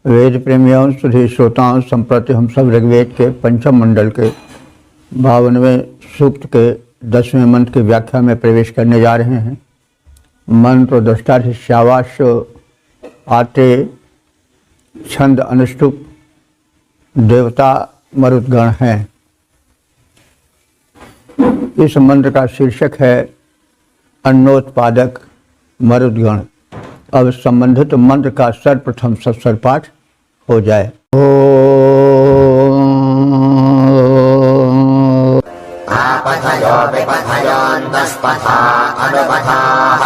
वेद प्रेमियों सुधी श्रोताओं, संप्रति हम सब ऋग्वेद के पंचम मंडल के 52वें सूक्त के 10वें मंत्र की व्याख्या में प्रवेश करने जा रहे हैं। मंत्र दृष्टार्थ शावाश आते छंद अनुष्टुप देवता मरुद्गण हैं। इस मंत्र का शीर्षक है अन्नोत्पादक मरुद्गण। अब संबंधित मंत्र का सर्वप्रथम सत्स्वर पाठ हो जाए। आपथयो विपथयोऽन्तस्पथा अनुपथाः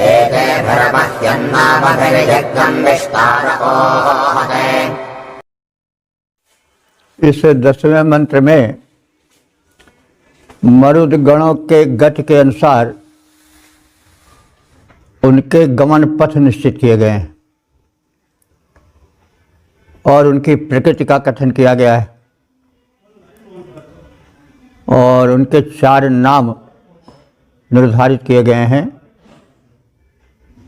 एते भरमह्यन्नामभिर्यज्ञं विस्तारकोहते। इस 10वें मंत्र में मरुद्गणों के गति के अनुसार उनके गमन पथ निश्चित किए गए हैं और उनकी प्रकृति का कथन किया गया है और उनके 4 नाम निर्धारित किए गए हैं।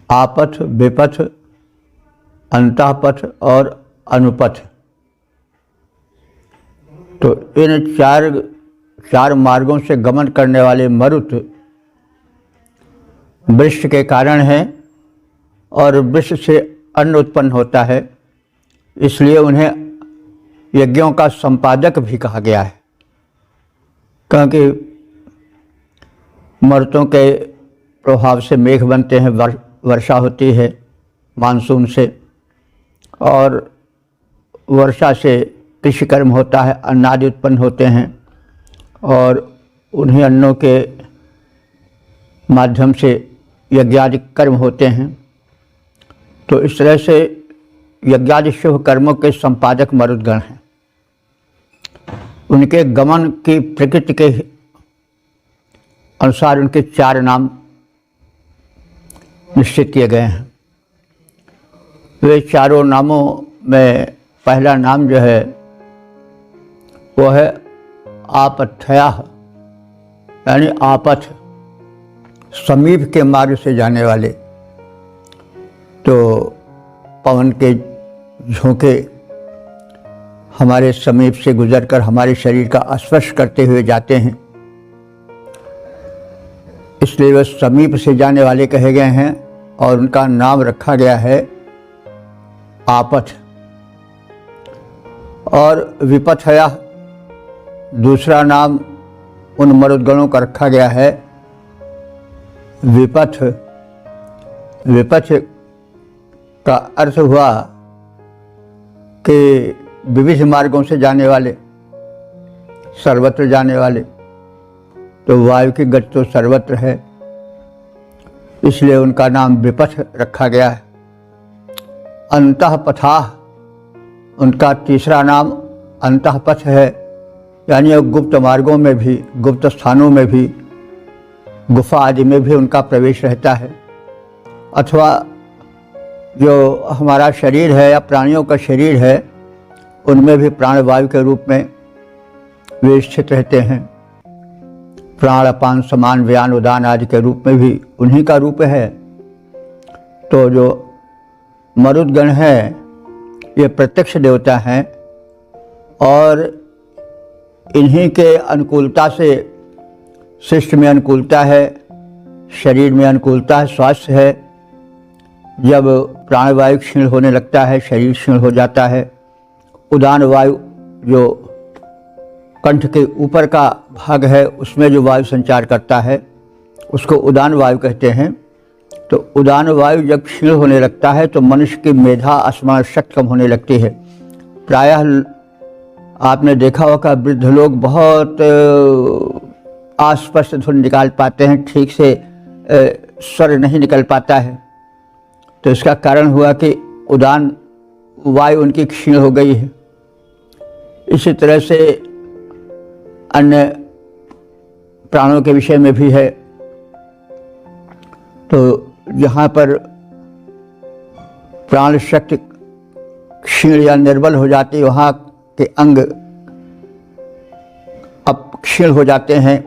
आपथ, विपथ, अंतःपथ और अनुपथ। तो इन चार मार्गों से गमन करने वाले मरुत वृक्ष के कारण है और वृक्ष से अन्न उत्पन्न होता है, इसलिए उन्हें यज्ञों का संपादक भी कहा गया है। क्योंकि मरुतों के प्रभाव से मेघ बनते हैं, वर्षा होती है मानसून से, और वर्षा से कृषि कर्म होता है, अन्नादि उत्पन्न होते हैं और उन्हीं अन्नों के माध्यम से यज्ञादि कर्म होते हैं। तो इस तरह से यज्ञादि शुभ कर्मों के संपादक मरुद्गण हैं। उनके गमन की प्रकृति के अनुसार उनके 4 नाम निश्चित किए गए हैं। वे चारों नामों में पहला नाम जो है वो है आपथया, यानी आपथ, समीप के मार्ग से जाने वाले। तो पवन के झोंके हमारे समीप से गुजरकर हमारे शरीर का स्पर्श करते हुए जाते हैं, इसलिए वे समीप से जाने वाले कहे गए हैं और उनका नाम रखा गया है आपथ। और विपथया दूसरा नाम उन मरुद्गणों का रखा गया है विपथ। विपथ का अर्थ हुआ कि विविध मार्गों से जाने वाले, सर्वत्र जाने वाले। तो वायु की गति तो सर्वत्र है, इसलिए उनका नाम विपथ रखा गया है। अंतःपथाः, उनका तीसरा नाम अंतःपथ है, यानी गुप्त मार्गों में भी, गुप्त स्थानों में भी, गुफा आदि में भी उनका प्रवेश रहता है। अथवा जो हमारा शरीर है या प्राणियों का शरीर है, उनमें भी प्राणवायु के रूप में वे स्थित रहते हैं। प्राण, अपान, समान, व्यान, उदान आदि के रूप में भी उन्हीं का रूप है। तो जो मरुद्गण है ये प्रत्यक्ष देवता हैं और इन्हीं के अनुकूलता से शिष्ट में अनुकूलता है, शरीर में अनुकूलता है, स्वास्थ्य है। जब प्राणवायु क्षीण होने लगता है, शरीर क्षीण हो जाता है। उदान वायु जो कंठ के ऊपर का भाग है, उसमें जो वायु संचार करता है उसको उदान वायु कहते हैं। तो उदान वायु जब क्षीण होने लगता है तो मनुष्य की मेधा, स्मरण शक्ति कम होने लगती है। प्रायः आपने देखा होगा वृद्ध लोग बहुत अस्पष्ट ध्वनि निकाल पाते हैं, ठीक से स्वर नहीं निकल पाता है। तो इसका कारण हुआ कि उदान वायु उनकी क्षीण हो गई है। इसी तरह से अन्य प्राणों के विषय में भी है। तो जहाँ पर प्राण शक्ति क्षीण या निर्बल हो जाती है, वहाँ के अंग अब क्षीण हो जाते हैं,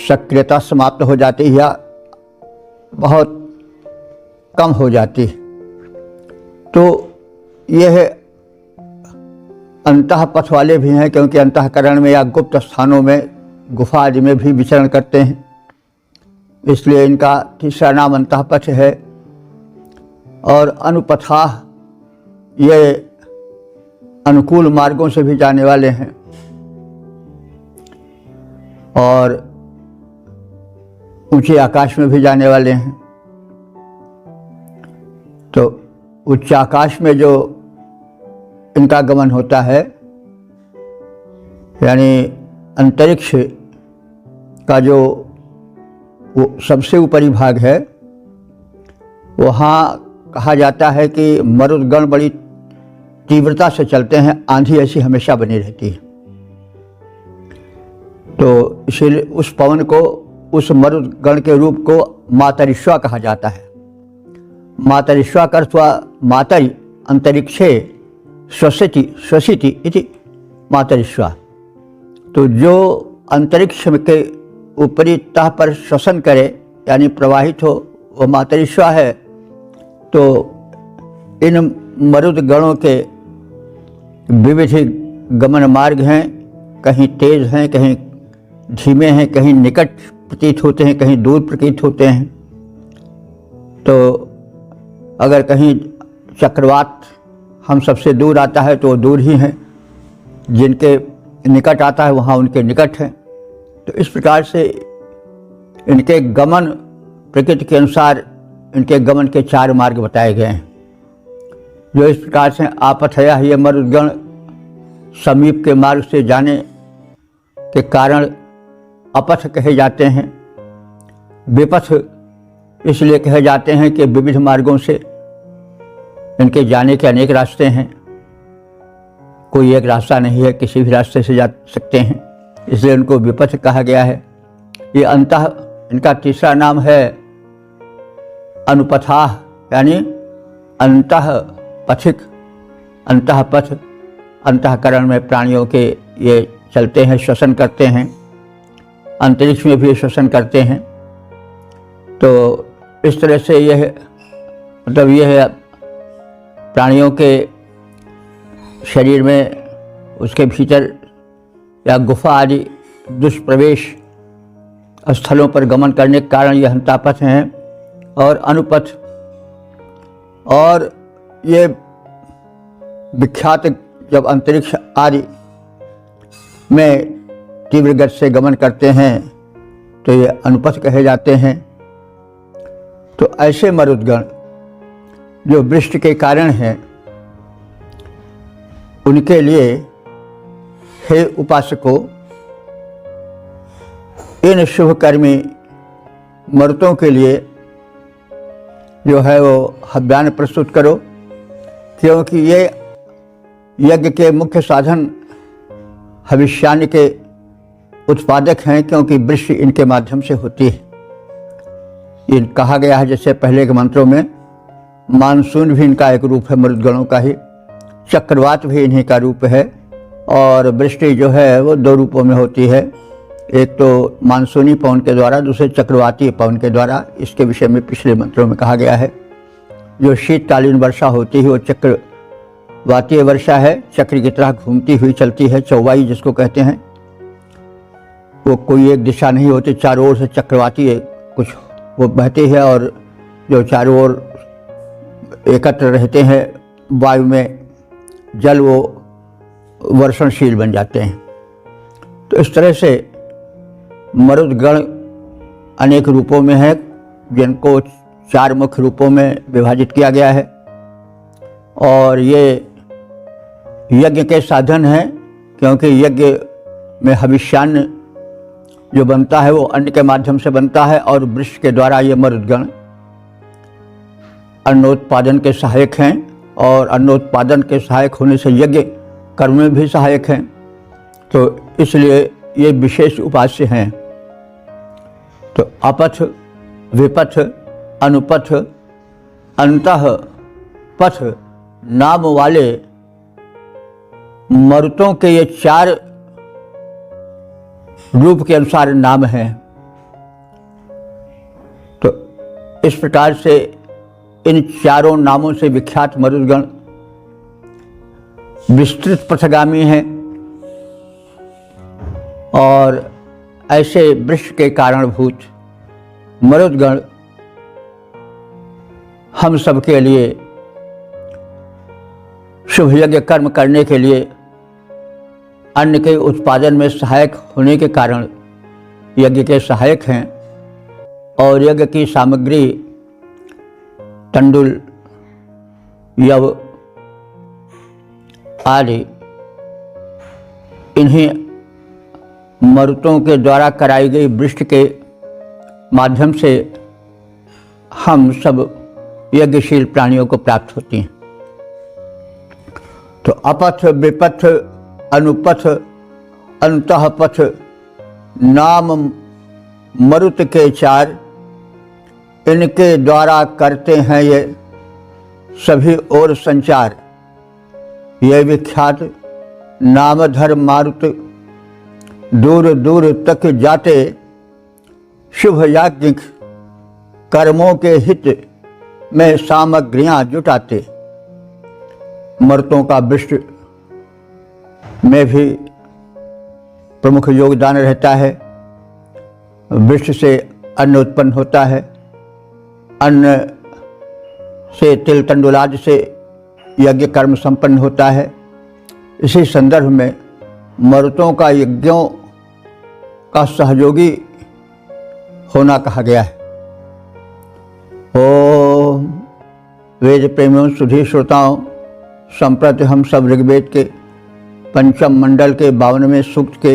सक्रियता समाप्त हो जाती है या बहुत कम हो जाती है। तो यह अंतः पथ वाले भी हैं, क्योंकि अंतःकरण में या गुप्त स्थानों में, गुफा आदि में भी विचरण करते हैं, इसलिए इनका तीसरा नाम अंतःपथ है। और अनुपथाः, ये अनुकूल मार्गों से भी जाने वाले हैं और ऊंचे आकाश में भी जाने वाले हैं। तो उच्च आकाश में जो इनका गमन होता है, यानी अंतरिक्ष का जो वो सबसे ऊपरी भाग है, वहाँ कहा जाता है कि मरुदगण बड़ी तीव्रता से चलते हैं, आंधी ऐसी हमेशा बनी रहती है। तो इसीलिए उस पवन को, उस मरुदगण के रूप को मातरिश्वा कहा जाता है। मातरिश्वा का अर्थ हुआ मातरि अंतरिक्षे श्वसिति इति मातरिश्वा। तो जो अंतरिक्ष के ऊपरी तह पर श्वसन करे यानी प्रवाहित हो, वो मातरिश्वा है। तो इन मरुदगणों के विविध गमन मार्ग हैं, कहीं तेज हैं, कहीं धीमे हैं, कहीं निकट प्रतीत होते हैं, कहीं दूर प्रतीत होते हैं। तो अगर कहीं चक्रवात हम सबसे दूर आता है तो वो दूर ही हैं, जिनके निकट आता है वहाँ उनके निकट हैं। तो इस प्रकार से इनके गमन प्रकृति के अनुसार इनके गमन के 4 मार्ग बताए गए हैं, जो इस प्रकार से आपथया, ये मरुदगण समीप के मार्ग से जाने के कारण अपथ कहे जाते हैं। विपथ इसलिए कहे जाते हैं कि विविध मार्गों से इनके जाने के अनेक रास्ते हैं, कोई एक रास्ता नहीं है, किसी भी रास्ते से जा सकते हैं, इसलिए उनको विपथ कहा गया है। ये अंतः, इनका तीसरा नाम है अनुपथाः, यानी अंतः पथिक, अंतः पथ, अंतःकरण में प्राणियों के ये चलते हैं, श्वसन करते हैं, अंतरिक्ष में भी श्वसन करते हैं। तो इस तरह से यह मतलब यह प्राणियों के शरीर में, उसके भीतर या गुफा आदि दुष्प्रवेश स्थलों पर गमन करने के कारण यह अंतःपथ हैं। और अनुपथ, और ये विख्यात जब अंतरिक्ष आदि में तीव्र गति से गमन करते हैं तो ये अनुपथ कहे जाते हैं। तो ऐसे मरुदगण जो वृष्टि के कारण हैं, उनके लिए हे उपासकों, इन शुभकर्मी मरुतों के लिए जो है वो हव्यान प्रस्तुत करो, क्योंकि ये यज्ञ के मुख्य साधन हविष्यान्न के उत्पादक हैं, क्योंकि वृष्टि इनके माध्यम से होती है। ये कहा गया है जैसे पहले के मंत्रों में, मानसून भी इनका एक रूप है मरुदगणों का ही, चक्रवात भी इन्हीं का रूप है, और वृष्टि जो है वो 2 रूपों में होती है, एक तो मानसूनी पवन के द्वारा, दूसरे चक्रवाती पवन के द्वारा। इसके विषय में पिछले मंत्रों में कहा गया है। जो शीतकालीन वर्षा होती है वो चक्रवातीय वर्षा है, चक्र की तरह घूमती हुई चलती है, चौवाई जिसको कहते हैं। वो कोई एक दिशा नहीं होती, चारों ओर से चक्रवाती कुछ वो बहती है, और जो चारों ओर एकत्र रहते हैं वायु में जल, वो वर्षणशील बन जाते हैं। तो इस तरह से मरुदगण अनेक रूपों में है, जिनको 4 मुख्य रूपों में विभाजित किया गया है। और ये यज्ञ के साधन हैं, क्योंकि यज्ञ में हविष्यान्न जो बनता है वो अन्न के माध्यम से बनता है, और वृक्ष के द्वारा ये मरुदगण अन्नोत्पादन के सहायक हैं, और अन्नोत्पादन के सहायक होने से यज्ञ कर्म में भी सहायक हैं। तो इसलिए ये विशेष उपास्य हैं। तो अपथ, विपथ, अनुपथ, अंतः पथ नाम वाले मरुतों के ये 4 रूप के अनुसार नाम हैं। तो इस प्रकार से इन 4 नामों से विख्यात मरुदगण विस्तृत पथगामी हैं और ऐसे वृक्ष के कारणभूत मरुदगण हम सब के लिए शुभ यज्ञ कर्म करने के लिए अन्न के उत्पादन में सहायक होने के कारण यज्ञ के सहायक हैं और यज्ञ की सामग्री तंडुल, यव आदि इन्हीं मरुतों के द्वारा कराई गई वृष्टि के माध्यम से हम सब यज्ञशील प्राणियों को प्राप्त होती हैं। तो अपथ, विपथ, अनुपथ, अंतःपथ नाम मरुत के चार, इनके द्वारा करते हैं ये सभी और संचार। ये विख्यात नामधर मारुत दूर दूर तक जाते, शुभ याज्ञिक कर्मों के हित में सामग्रियां जुटाते। मरुतों का वृक्ष में भी प्रमुख योगदान रहता है। वृक्ष से अन्न उत्पन्न होता है, अन्न से तिल तंडुलादि से यज्ञ कर्म संपन्न होता है। इसी संदर्भ में मरुतों का यज्ञों का सहयोगी होना कहा गया है। ओम वेद प्रेमियों, सुधी श्रोताओं, संप्रति हम सब ऋग्वेद के पंचम मंडल के 52वें सूक्त के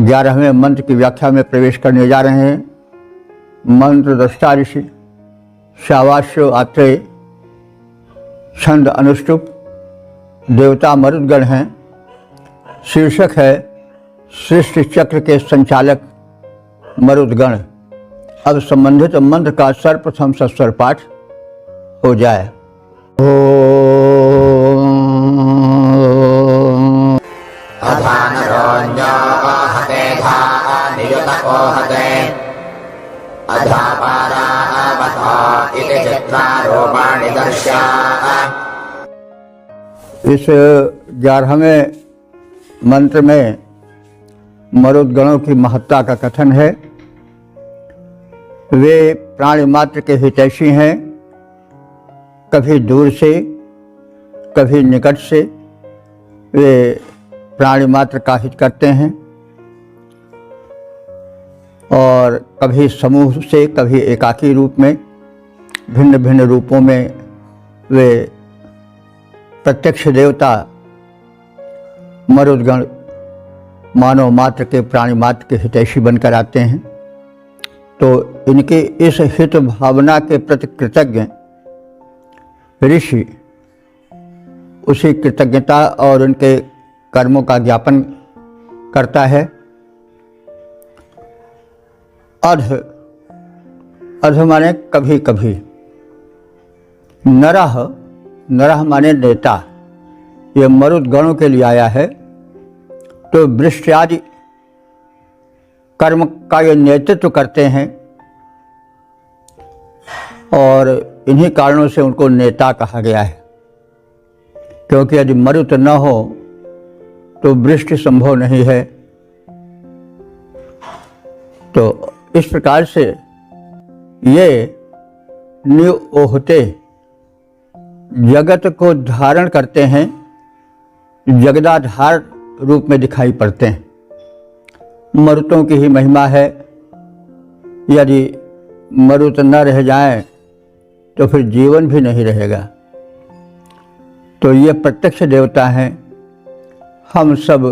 11वें मंत्र की व्याख्या में प्रवेश करने जा रहे हैं। मंत्र दृष्टा ऋषि शावाश्य आत्रेय, छंद अनुष्टुप, देवता मरुदगण हैं। शीर्षक है सृष्टि चक्र के संचालक मरुदगण। अब संबंधित मंत्र का सर्वप्रथम सस्वर पाठ हो जाए। इस 11वें मंत्र में मरुदगणों की महत्ता का कथन है। वे प्राणी मात्र के हितैषी हैं, कभी दूर से कभी निकट से वे प्राणी मात्र का हित करते हैं और कभी समूह से कभी एकाकी रूप में, भिन्न भिन्न रूपों में वे प्रत्यक्ष देवता मरुदगण मानव मात्र के, प्राणी मात्र के हितैषी बनकर आते हैं। तो इनके इस हित भावना के प्रति कृतज्ञ ऋषि उसी कृतज्ञता और उनके कर्मों का ज्ञापन करता है। अध, अध माने कभी कभी, नरह, नरह माने नेता, ये मरुदगणों के लिए आया है। तो वृष्ट्यादि कर्म का ये नेतृत्व करते हैं और इन्हीं कारणों से उनको नेता कहा गया है, क्योंकि यदि मरुत न हो तो वृष्टि संभव नहीं है। तो इस प्रकार से ये निओहते जगत को धारण करते हैं, जगदाधार रूप में दिखाई पड़ते हैं। मरुतों की ही महिमा है। यदि मरुत न रह जाएं तो फिर जीवन भी नहीं रहेगा। तो ये प्रत्यक्ष देवता हैं। हम सब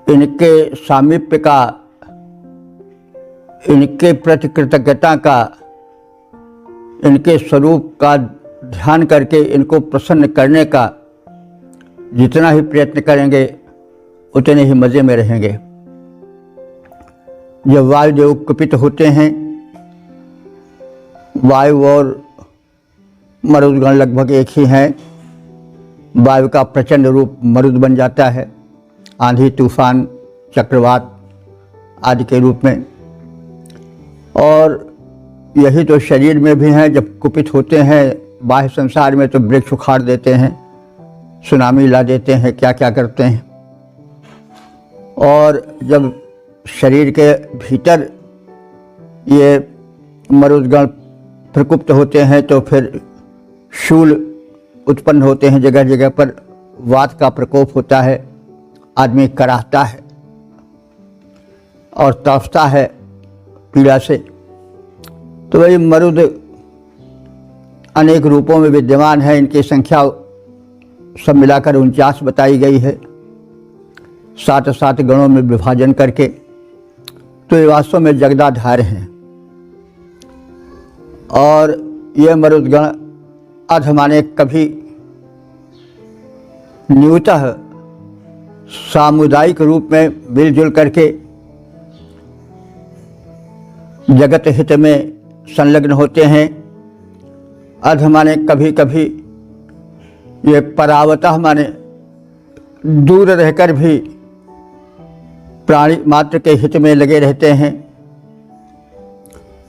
इनके सामीप्य का, इनके प्रति कृतज्ञता का, इनके स्वरूप का ध्यान करके इनको प्रसन्न करने का जितना ही प्रयत्न करेंगे उतने ही मज़े में रहेंगे। जब वायुदेव कुपित होते हैं, वायु और मरुदगण लगभग एक ही हैं। वायु का प्रचंड रूप मरुद बन जाता है, आंधी, तूफान, चक्रवात आदि के रूप में। और यही तो शरीर में भी हैं। जब कुपित होते हैं बाह्य संसार में तो वृक्ष उखाड़ देते हैं, सुनामी ला देते हैं, क्या क्या करते हैं। और जब शरीर के भीतर ये मरुदगण प्रकुप्त होते हैं तो फिर शूल उत्पन्न होते हैं, जगह जगह पर वात का प्रकोप होता है, आदमी कराहता है और तड़फता है पीड़ा से। तो वही मरुद अनेक रूपों में विद्यमान है, इनकी संख्या सब मिलाकर 49 बताई गई है, 7 गणों में विभाजन करके। तो ये वास्तव में जगदाधार हैं। और ये मरुदगण अध माने कभी न्यूतः सामुदायिक रूप में मिलजुल करके जगत हित में संलग्न होते हैं। अध माने कभी कभी ये परावतः माने दूर रहकर भी प्राणी मात्र के हित में लगे रहते हैं।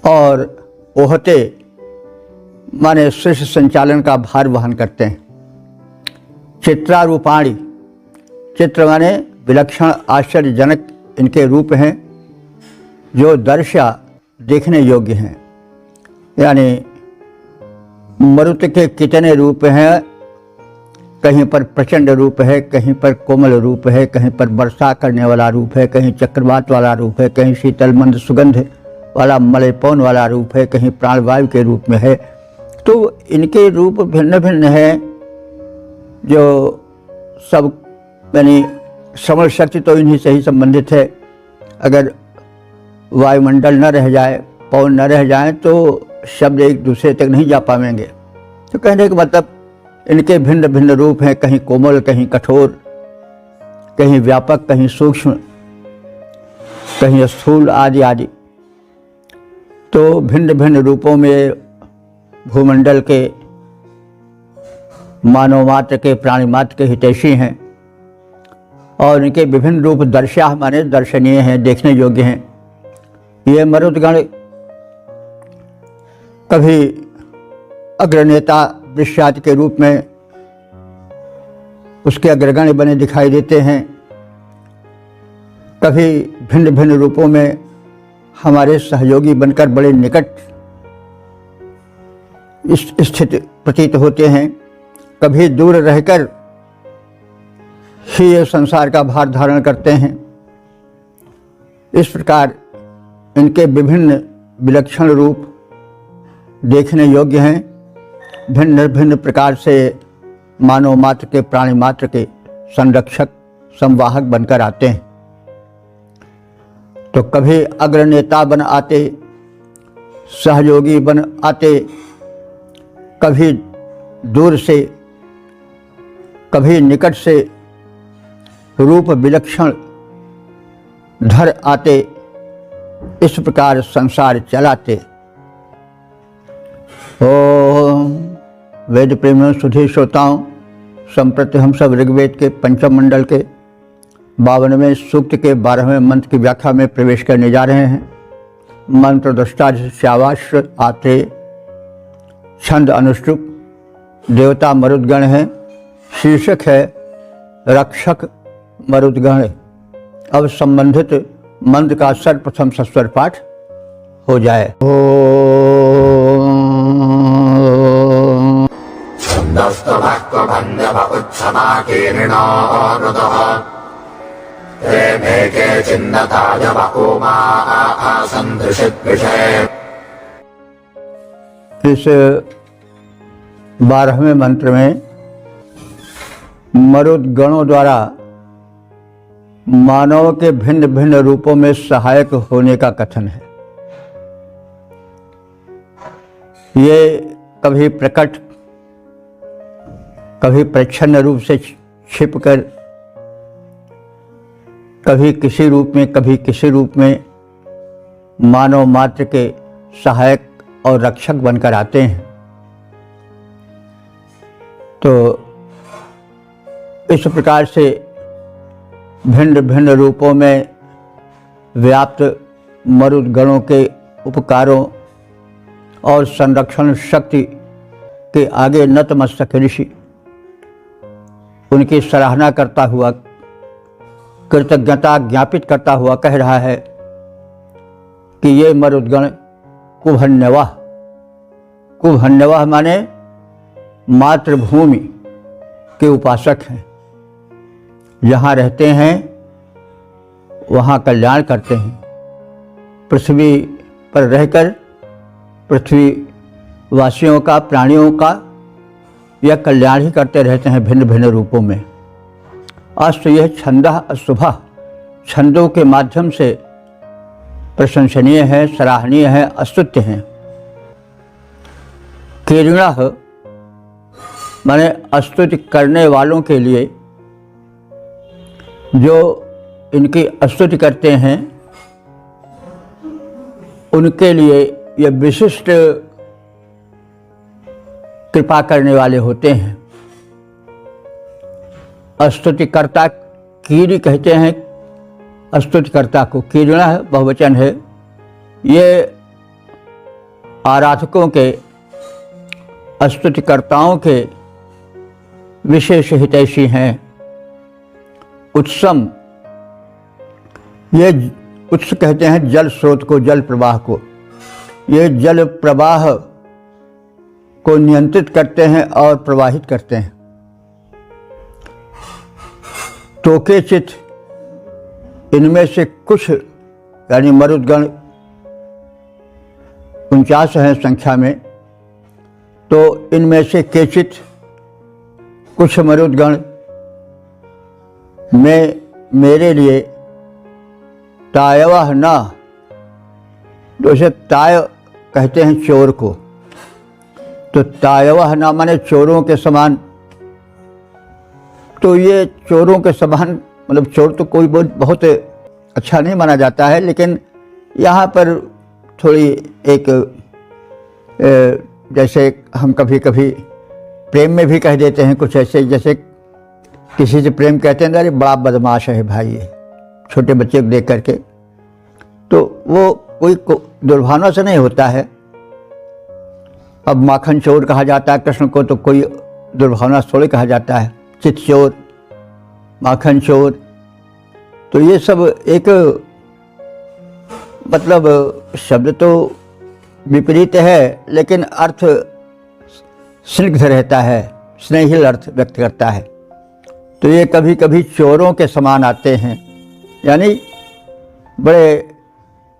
और ओहते माने सृष्टि संचालन का भार वहन करते हैं। चित्रारूपाणी, चित्र माने विलक्षण आश्चर्यजनक इनके रूप हैं जो दर्शा देखने योग्य हैं। यानी मरुत के कितने रूप हैं, कहीं पर प्रचंड रूप है, कहीं पर कोमल रूप है, कहीं पर वर्षा करने वाला रूप है, कहीं चक्रवात वाला रूप है, कहीं शीतल मंद सुगंध वाला मलय पवन वाला रूप है, कहीं प्राणवायु के रूप में है। तो इनके रूप भिन्न भिन्न हैं, जो सब यानी श्रवण शक्ति तो इन्हीं से ही संबंधित है। अगर वायुमंडल न रह जाए, पवन न रह जाए तो शब्द एक दूसरे तक नहीं जा पाएंगे। तो कहने का मतलब इनके भिन्न भिन्न रूप हैं, कहीं कोमल, कहीं कठोर, कहीं व्यापक, कहीं सूक्ष्म, कहीं स्थूल आदि आदि। तो भिन्न भिन्न रूपों में भूमंडल के मानव मात्र के, प्राणी मात्र के हितैषी हैं। और इनके विभिन्न रूप दर्शा माने दर्शनीय हैं, देखने योग्य हैं। ये मरुदगण कभी अग्रनेता दृश्यादि के रूप में उसके अग्रगण्य बने दिखाई देते हैं, कभी भिन्न भिन्न रूपों में हमारे सहयोगी बनकर बड़े निकट स्थित प्रतीत होते हैं, कभी दूर रहकर ही ये संसार का भार धारण करते हैं। इस प्रकार इनके विभिन्न विलक्षण रूप देखने योग्य हैं, भिन्न भिन्न प्रकार से मानव मात्र के, प्राणी मात्र के संरक्षक, संवाहक बनकर आते हैं। तो कभी अग्रनेता बन आते, सहयोगी बन आते, कभी दूर से, कभी निकट से रूप विलक्षण धर आते। इस प्रकार संसार चलाते। ओम वेद प्रेमियों, सुधी श्रोताओं, संप्रति हम सब ऋग्वेद के पंचम मंडल के 52वें सूक्त के 12वें मंत्र की व्याख्या में प्रवेश करने जा रहे हैं। मंत्र दृष्टा श्यावाश्र आत्रेय, छंद अनुष्टुप, देवता मरुदगण है, शीर्षक है रक्षक मरुदगण। अब संबंधित मंत्र का सर्वप्रथम सस्वर पाठ हो जाए। इस 12वें मंत्र में मरुदगणों द्वारा मानव के भिन्न भिन्न रूपों में सहायक होने का कथन है। ये कभी प्रकट, कभी प्रच्छन्न रूप से छिपकर, कभी किसी रूप में, कभी किसी रूप में मानव मात्र के सहायक और रक्षक बनकर आते हैं। तो इस प्रकार से भिन्न भिन्न रूपों में व्याप्त मरुदगणों के उपकारों और संरक्षण शक्ति के आगे नतमस्तक ऋषि उनकी सराहना करता हुआ, कृतज्ञता ज्ञापित करता हुआ कह रहा है कि ये मरुद्गण कुभन्यवाह, कुभन्यवाह माने मातृभूमि के उपासक हैं। जहाँ रहते हैं वहाँ कल्याण करते हैं। पृथ्वी पर रहकर पृथ्वी वासियों का, प्राणियों का यह कल्याण ही करते रहते हैं भिन्न भिन्न रूपों में। अस्त यह छंदः अशुभः, छंदों के माध्यम से प्रशंसनीय है, सराहनीय है, अस्तुत्य है। कीर्णः माने स्तुति करने वालों के लिए, जो इनकी स्तुति करते हैं उनके लिए ये विशिष्ट कृपा करने वाले होते हैं। स्तुतिकर्ता कीरी कहते हैं स्तुतिकर्ता को, कीर्णः बहुवचन है। ये आराधकों के, स्तुतिकर्ताओं के विशेष हितैषी हैं। उत्सम, ये उत्स कहते हैं जल स्रोत को, जल प्रवाह को। ये जल प्रवाह को नियंत्रित करते हैं और प्रवाहित करते हैं। तो केचित, इनमें से कुछ यानी मरुद्गण 49 हैं संख्या में, तो इनमें से केचित कुछ मरुद्गण में मेरे लिए तायवह न, जैसे ताय कहते हैं चोर को, तो तायवह न माने चोरों के समान। तो ये चोरों के समान मतलब चोर तो कोई बहुत अच्छा नहीं माना जाता है, लेकिन यहाँ पर थोड़ी एक जैसे हम कभी कभी प्रेम में भी कह देते हैं कुछ ऐसे, जैसे किसी से प्रेम कहते हैं अरे बड़ा बदमाश है भाई ये, छोटे बच्चे को देख करके, तो वो कोई दुर्भावना से नहीं होता है। अब माखन चोर कहा जाता है कृष्ण को, तो कोई दुर्भावना से थोड़ी कहा जाता है। चित चोर, माखन चोर, तो ये सब एक मतलब शब्द तो विपरीत है, लेकिन अर्थ स्निग्ध रहता है, स्नेहिल अर्थ व्यक्त करता है। तो ये कभी कभी चोरों के समान आते हैं, यानी बड़े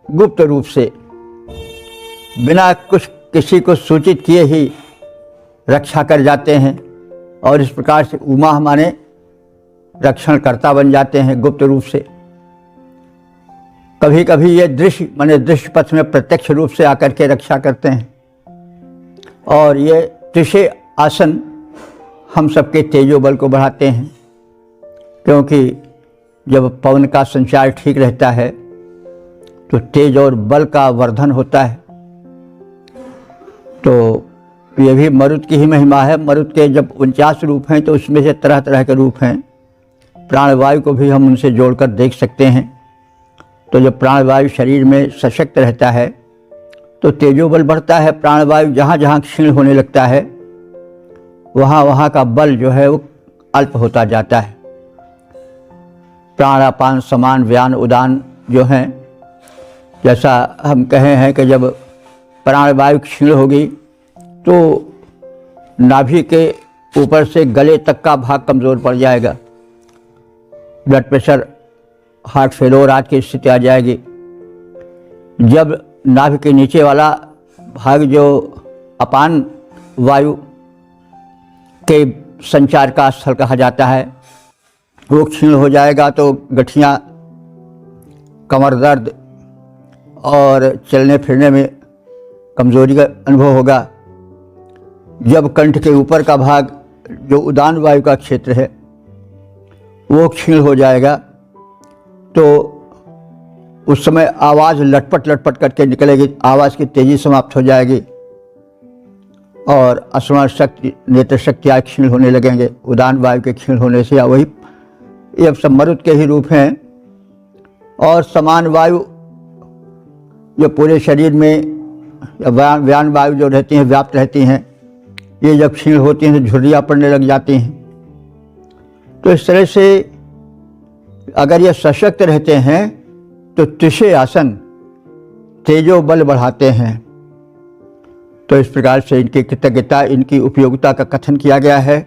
गुप्त रूप से, बिना कुछ किसी को सूचित किए ही रक्षा कर जाते हैं, और इस प्रकार से उमा माने रक्षणकर्ता बन जाते हैं गुप्त रूप से। कभी कभी ये दृश्य माने दृश्य पथ में प्रत्यक्ष रूप से आकर के रक्षा करते हैं। और ये त्रिशे आसन हम सबके तेजो बल को बढ़ाते हैं, क्योंकि जब पवन का संचार ठीक रहता है तो तेज और बल का वर्धन होता है। तो ये भी मरुत की ही महिमा है। मरुत के जब 49 रूप हैं तो उसमें से तरह तरह के रूप हैं। प्राणवायु को भी हम उनसे जोड़कर देख सकते हैं। तो जब प्राणवायु शरीर में सशक्त रहता है तो तेजोबल बढ़ता है। प्राणवायु जहाँ जहाँ क्षीण होने लगता है वहाँ वहाँ का बल जो है वो अल्प होता जाता है। प्राणापान समान व्यान उदान जो हैं, जैसा हम कहे हैं कि जब प्राणवायु क्षीण होगी तो नाभि के ऊपर से गले तक का भाग कमज़ोर पड़ जाएगा, ब्लड प्रेशर, हार्ट फेलोर आदि की स्थिति आ जाएगी। जब नाभि के नीचे वाला भाग जो अपान वायु के संचार का स्थल कहा जाता है वो क्षीण हो जाएगा तो गठियाँ, कमर दर्द और चलने फिरने में कमज़ोरी का अनुभव होगा। जब कंठ के ऊपर का भाग जो उदान वायु का क्षेत्र है वो क्षीण हो जाएगा तो उस समय आवाज़ लटपट लटपट करके निकलेगी, आवाज़ की तेज़ी समाप्त हो जाएगी और स्मरण शक्ति, नेत्र शक्ति आदि क्षीण होने लगेंगे उदान वायु के क्षीण होने से। या वही ये सब मरुत के ही रूप हैं। और समान वायु जो पूरे शरीर में व्यान वायु जो रहती हैं, व्याप्त रहती हैं, ये जब क्षीण होती हैं तो झुर्रियाँ पड़ने लग जाती हैं। तो इस तरह से अगर ये सशक्त रहते हैं तो तिशे आसन तेजो बल बढ़ाते हैं। तो इस प्रकार से इनकी कृतज्ञता, इनकी उपयोगिता का कथन किया गया है।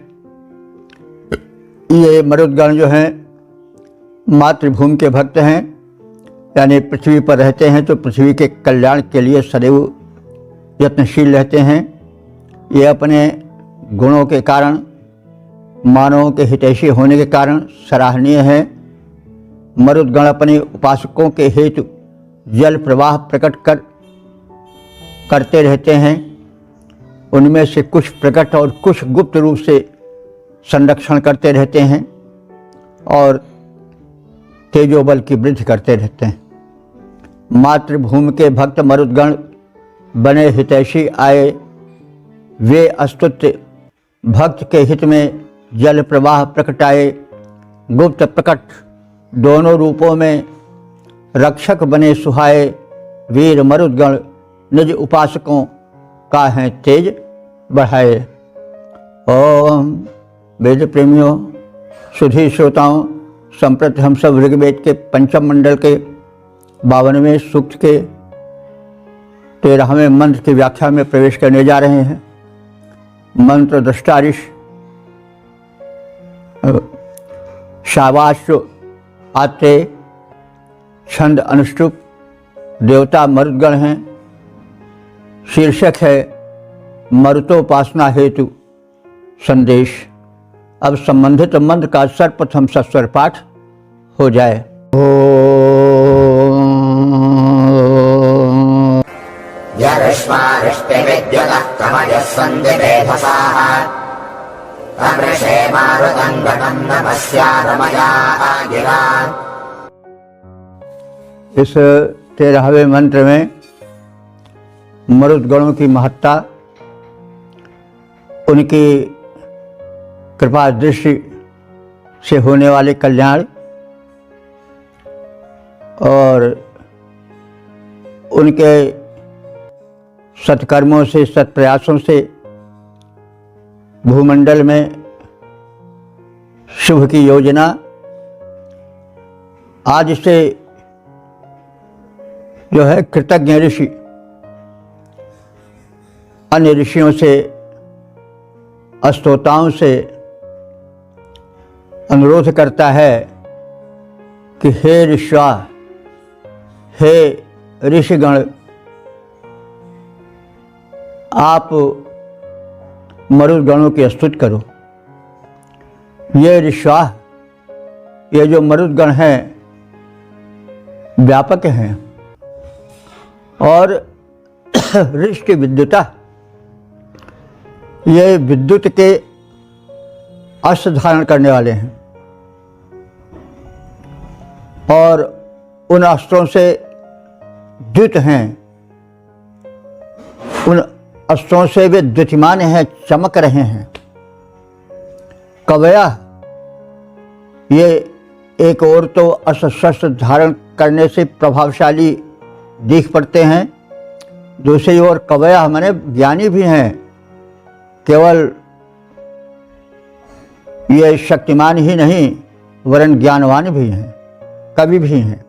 ये मरुदगण जो हैं मातृभूमि के भक्त हैं, यानी पृथ्वी पर रहते हैं तो पृथ्वी के कल्याण के लिए सदैव यत्नशील रहते हैं। ये अपने गुणों के कारण, मानवों के हितैषी होने के कारण सराहनीय है। मरुदगण अपने उपासकों के हेतु जल प्रवाह प्रकट करते रहते हैं। उनमें से कुछ प्रकट और कुछ गुप्त रूप से संरक्षण करते रहते हैं और तेजोबल की वृद्धि करते रहते हैं। मातृभूमि के भक्त मरुदगण बने हितैषी आए, वे अस्तुत्य भक्त के हित में जल प्रवाह प्रकटाए। गुप्त प्रकट दोनों रूपों में रक्षक बने सुहाए। वीर मरुदगण निज उपासकों का है तेज बढ़ाए। ओम वेद प्रेमियों, सुधी श्रोताओं, संप्रति हम सब ऋग्वेद के पंचम मंडल के 52वें सूक्त के 13वें मंत्र की व्याख्या में प्रवेश करने जा रहे हैं। मंत्र दृष्टा ऋषि शाबाश आत्रेय, छंद अनुष्टुप, देवता मरुदगण हैं। शीर्षक है मरुतोपासना हेतु संदेश। अब संबंधित मंत्र का सर्वप्रथम सस्वर पाठ हो जाए। यरिष्मारिष्टिविद्युतः कमयः सन्ति वेधसाः अमृषे मारुतं गणं नमस्या रमया गिरा। इस 13वें मंत्र में मरुदगणों की महत्ता, उनकी कृपा दृष्टि से होने वाले कल्याण और उनके सत्कर्मों से, सत्प्रयासों से भूमंडल में शुभ की योजना आज से जो है कृतज्ञ ऋषि अन्य ऋषियों से, अस्तोताओं से अनुरोध करता है कि हे ऋष्वा, हे ऋषिगण, आप मरुदगणों की स्तुति करो। ये ऋष्वा, ये जो मरुदगण हैं व्यापक हैं और ऋष्टि विद्युता, ये विद्युत के अस्त्र धारण करने वाले हैं और उन अस्त्रों से द्युत हैं, उन अस्त्रों से वे द्युतिमान हैं, चमक रहे हैं। कवया, ये एक और तो अस्त्र शस्त्र धारण करने से प्रभावशाली दिख पड़ते हैं, दूसरी ओर कवया माने ज्ञानी भी हैं। केवल ये शक्तिमान ही नहीं वरन ज्ञानवान भी हैं, कवि भी हैं।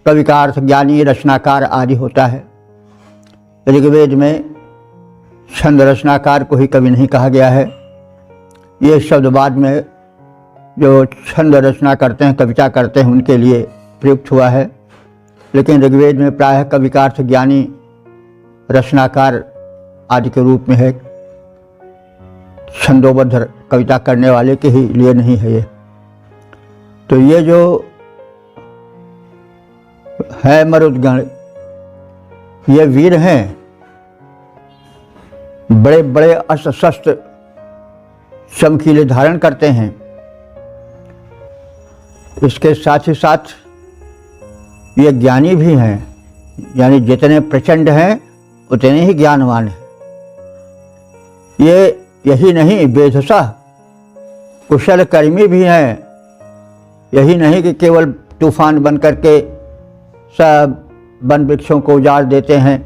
कवि का अर्थ ज्ञानी, रचनाकार आदि होता है। ऋग्वेद में छंद रचनाकार को ही कवि नहीं कहा गया है। ये शब्द बाद में जो छंद रचना करते हैं, कविता करते हैं, उनके लिए प्रयुक्त हुआ है। लेकिन ऋग्वेद में प्रायः कवि का अर्थ ज्ञानी, रचनाकार आदि के रूप में है। छंदोबद्ध कविता करने वाले के ही लिए नहीं है ये। तो ये जो है मरुदगण, ये वीर हैं, बड़े बड़े अस्त्र शस्त्र चमकीले धारण करते हैं। इसके साथ ही साथ ये ज्ञानी भी हैं, यानी जितने प्रचंड हैं उतने ही ज्ञानवान हैं। ये यही नहीं, वेधसा कुशल कर्मी भी हैं। यही नहीं कि केवल तूफान बन करके सब वन वृक्षों को उजाड़ देते हैं,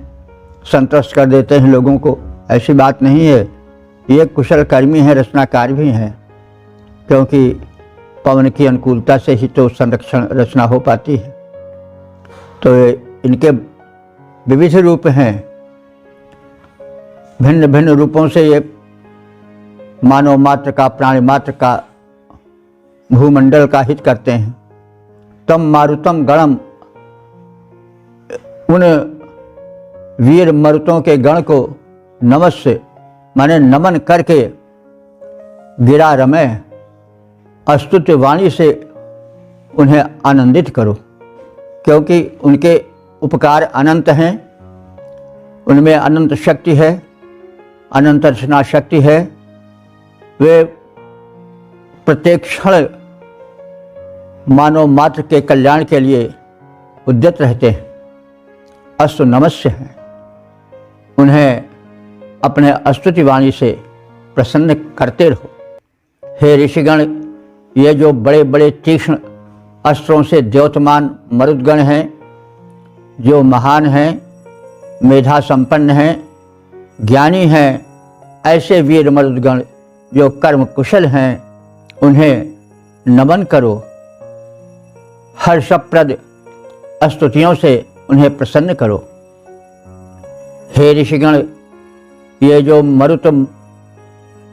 संतुष्ट कर देते हैं लोगों को, ऐसी बात नहीं है। ये कुशल कर्मी हैं, रचनाकार भी हैं, क्योंकि पवन की अनुकूलता से ही तो संरक्षण रचना हो पाती है। तो इनके विविध रूप हैं, भिन्न भिन्न रूपों से ये मानव मात्र का, प्राणी मात्र का, भूमंडल का हित करते हैं। तम मारुतम गणम, उन वीर मरुतों के गण को नमस्य माने नमन करके गिरा रमे, स्तुत्य वाणी से उन्हें आनंदित करो, क्योंकि उनके उपकार अनंत हैं, उनमें अनंत शक्ति है, अनंत रचना शक्ति है। वे प्रत्येक क्षण मानव मात्र के कल्याण के लिए उद्यत रहते हैं। अस्तु नमस्य हैं, उन्हें अपने स्तुति वाणी से प्रसन्न करते रहो। हे ऋषिगण, ये जो बड़े बड़े तीक्ष्ण अस्त्रों से द्योतमान मरुदगण हैं, जो महान हैं, मेधा संपन्न हैं, ज्ञानी हैं, ऐसे वीर मरुदगण जो कर्म कुशल हैं, उन्हें नमन करो। हर्षप्रद स्तुतियों से उन्हें प्रसन्न करो। हे ऋषिगण, ये जो मरुत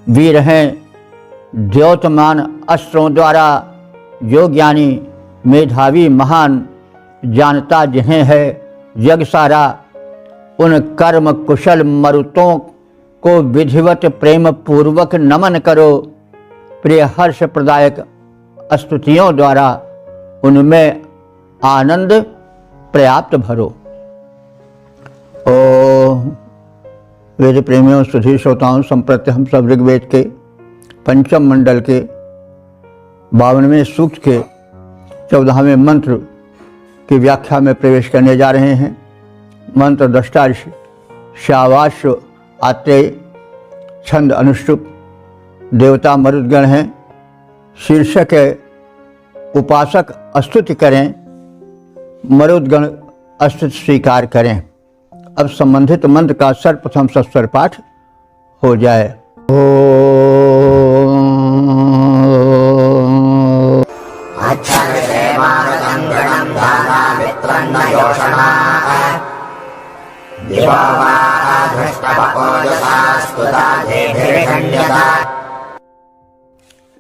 वीर हैं, द्योतमान अस्त्रों द्वारा जो ज्ञानी, मेधावी, महान, जानता जिन्हें है जग सारा, उन कर्म कुशल मरुतों को विधिवत प्रेम पूर्वक नमन करो। प्रिय हर्ष प्रदायक स्तुतियों द्वारा उनमें आनंद पर्याप्त भरो। ओम वेद प्रेमियों, सुधी श्रोताओं, संप्रति हम सब ऋग्वेद के पंचम मंडल के 52वें सूक्त के 14वें मंत्र की व्याख्या में प्रवेश करने जा रहे हैं। मंत्र दृष्टा ऋषि श्यावाश आत्रेय, छंद अनुष्टुप, देवता मरुदगण हैं। शीर्षक है उपासक स्तुति करें, मरुदगण स्तुति स्वीकार करें। अब संबंधित मंत्र का सर्वप्रथम सस्वर पाठ हो जाए।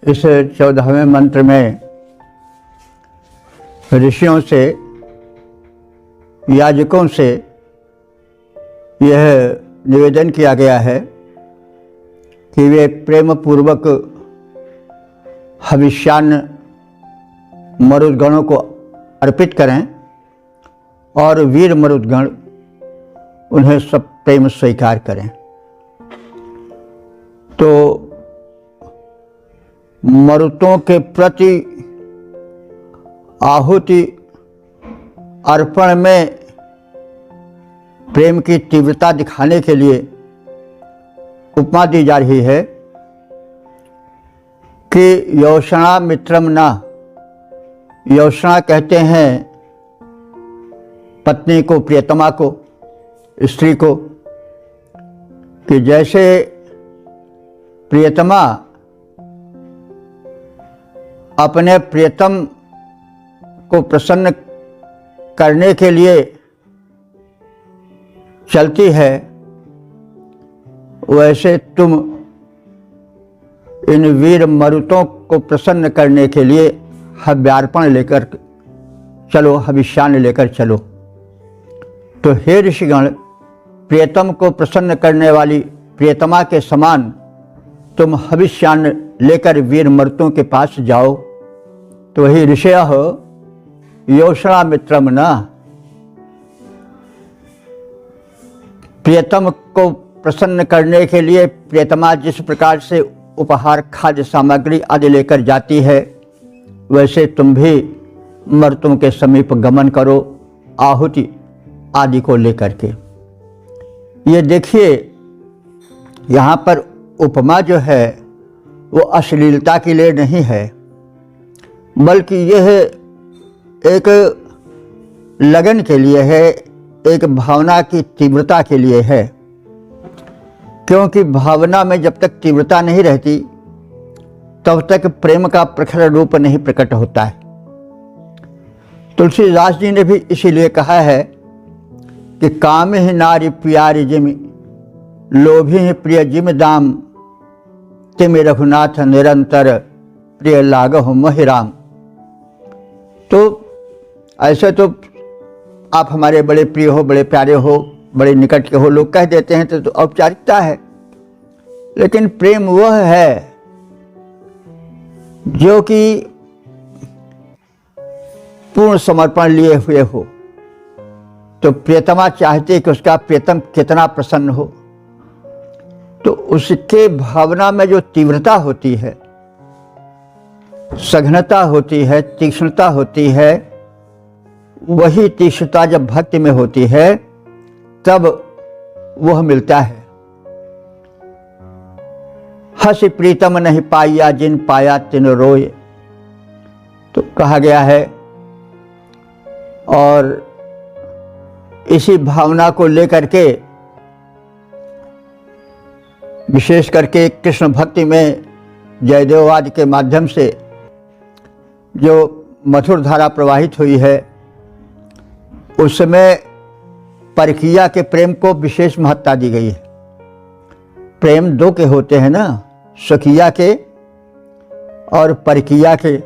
इस 14वें मंत्र में ऋषियों से, याजकों से यह निवेदन किया गया है कि वे प्रेम पूर्वक हविष्यान्न मरुदगणों को अर्पित करें और वीर मरुदगण उन्हें सब प्रेम स्वीकार करें। तो मरुतों के प्रति आहुति अर्पण में प्रेम की तीव्रता दिखाने के लिए उपमा दी जा रही है कि योषणा मित्रम न। योषणा कहते हैं पत्नी को, प्रियतमा को, स्त्री को, कि जैसे प्रियतमा अपने प्रियतम को प्रसन्न करने के लिए चलती है, वैसे तुम इन वीर मरुतों को प्रसन्न करने के लिए हव्यार्पण लेकर चलो, हविष्यान्न लेकर चलो। तो हे ऋषिगण, प्रियतम को प्रसन्न करने वाली प्रियतमा के समान तुम हविष्यान्न लेकर वीर मरुतों के पास जाओ। तो वही ऋषयः योषणा मित्रम न। प्रियतम को प्रसन्न करने के लिए प्रियतमा जिस प्रकार से उपहार, खाद्य सामग्री आदि लेकर जाती है, वैसे तुम भी मर्तों के समीप गमन करो, आहुति आदि को लेकर के। ये देखिए, यहाँ पर उपमा जो है वो अश्लीलता के लिए नहीं है, बल्कि यह एक लगन के लिए है, एक भावना की तीव्रता के लिए है। क्योंकि भावना में जब तक तीव्रता नहीं रहती तब तक प्रेम का प्रखर रूप नहीं प्रकट होता है। तुलसीदास जी ने भी इसीलिए कहा है कि काम ही नारी प्यारी जिम, लोभी ही प्रिय जिम दाम, तिम रघुनाथ निरंतर प्रिय लागहु मोहि राम। तो ऐसे तो आप हमारे बड़े प्रिय हो, बड़े प्यारे हो, बड़े निकट के हो, लोग कह देते हैं तो औपचारिकता है, लेकिन प्रेम वह है जो कि पूर्ण समर्पण लिए हुए हो। तो प्रियतमा चाहते कि उसका प्रियतम कितना प्रसन्न हो, तो उसके भावना में जो तीव्रता होती है, सघनता होती है, तीक्ष्णता होती है, वही तीक्ष्णता जब भक्ति में होती है तब वह मिलता है। हंस प्रीतम नहीं पाया, जिन पाया तिन रोए, तो कहा गया है। और इसी भावना को लेकर के विशेष करके कृष्ण भक्ति में जयदेववाद के माध्यम से जो मधुर धारा प्रवाहित हुई है, उसमें परकीया के प्रेम को विशेष महत्ता दी गई है। प्रेम दो के होते हैं ना, स्वकीया के और परकीया के।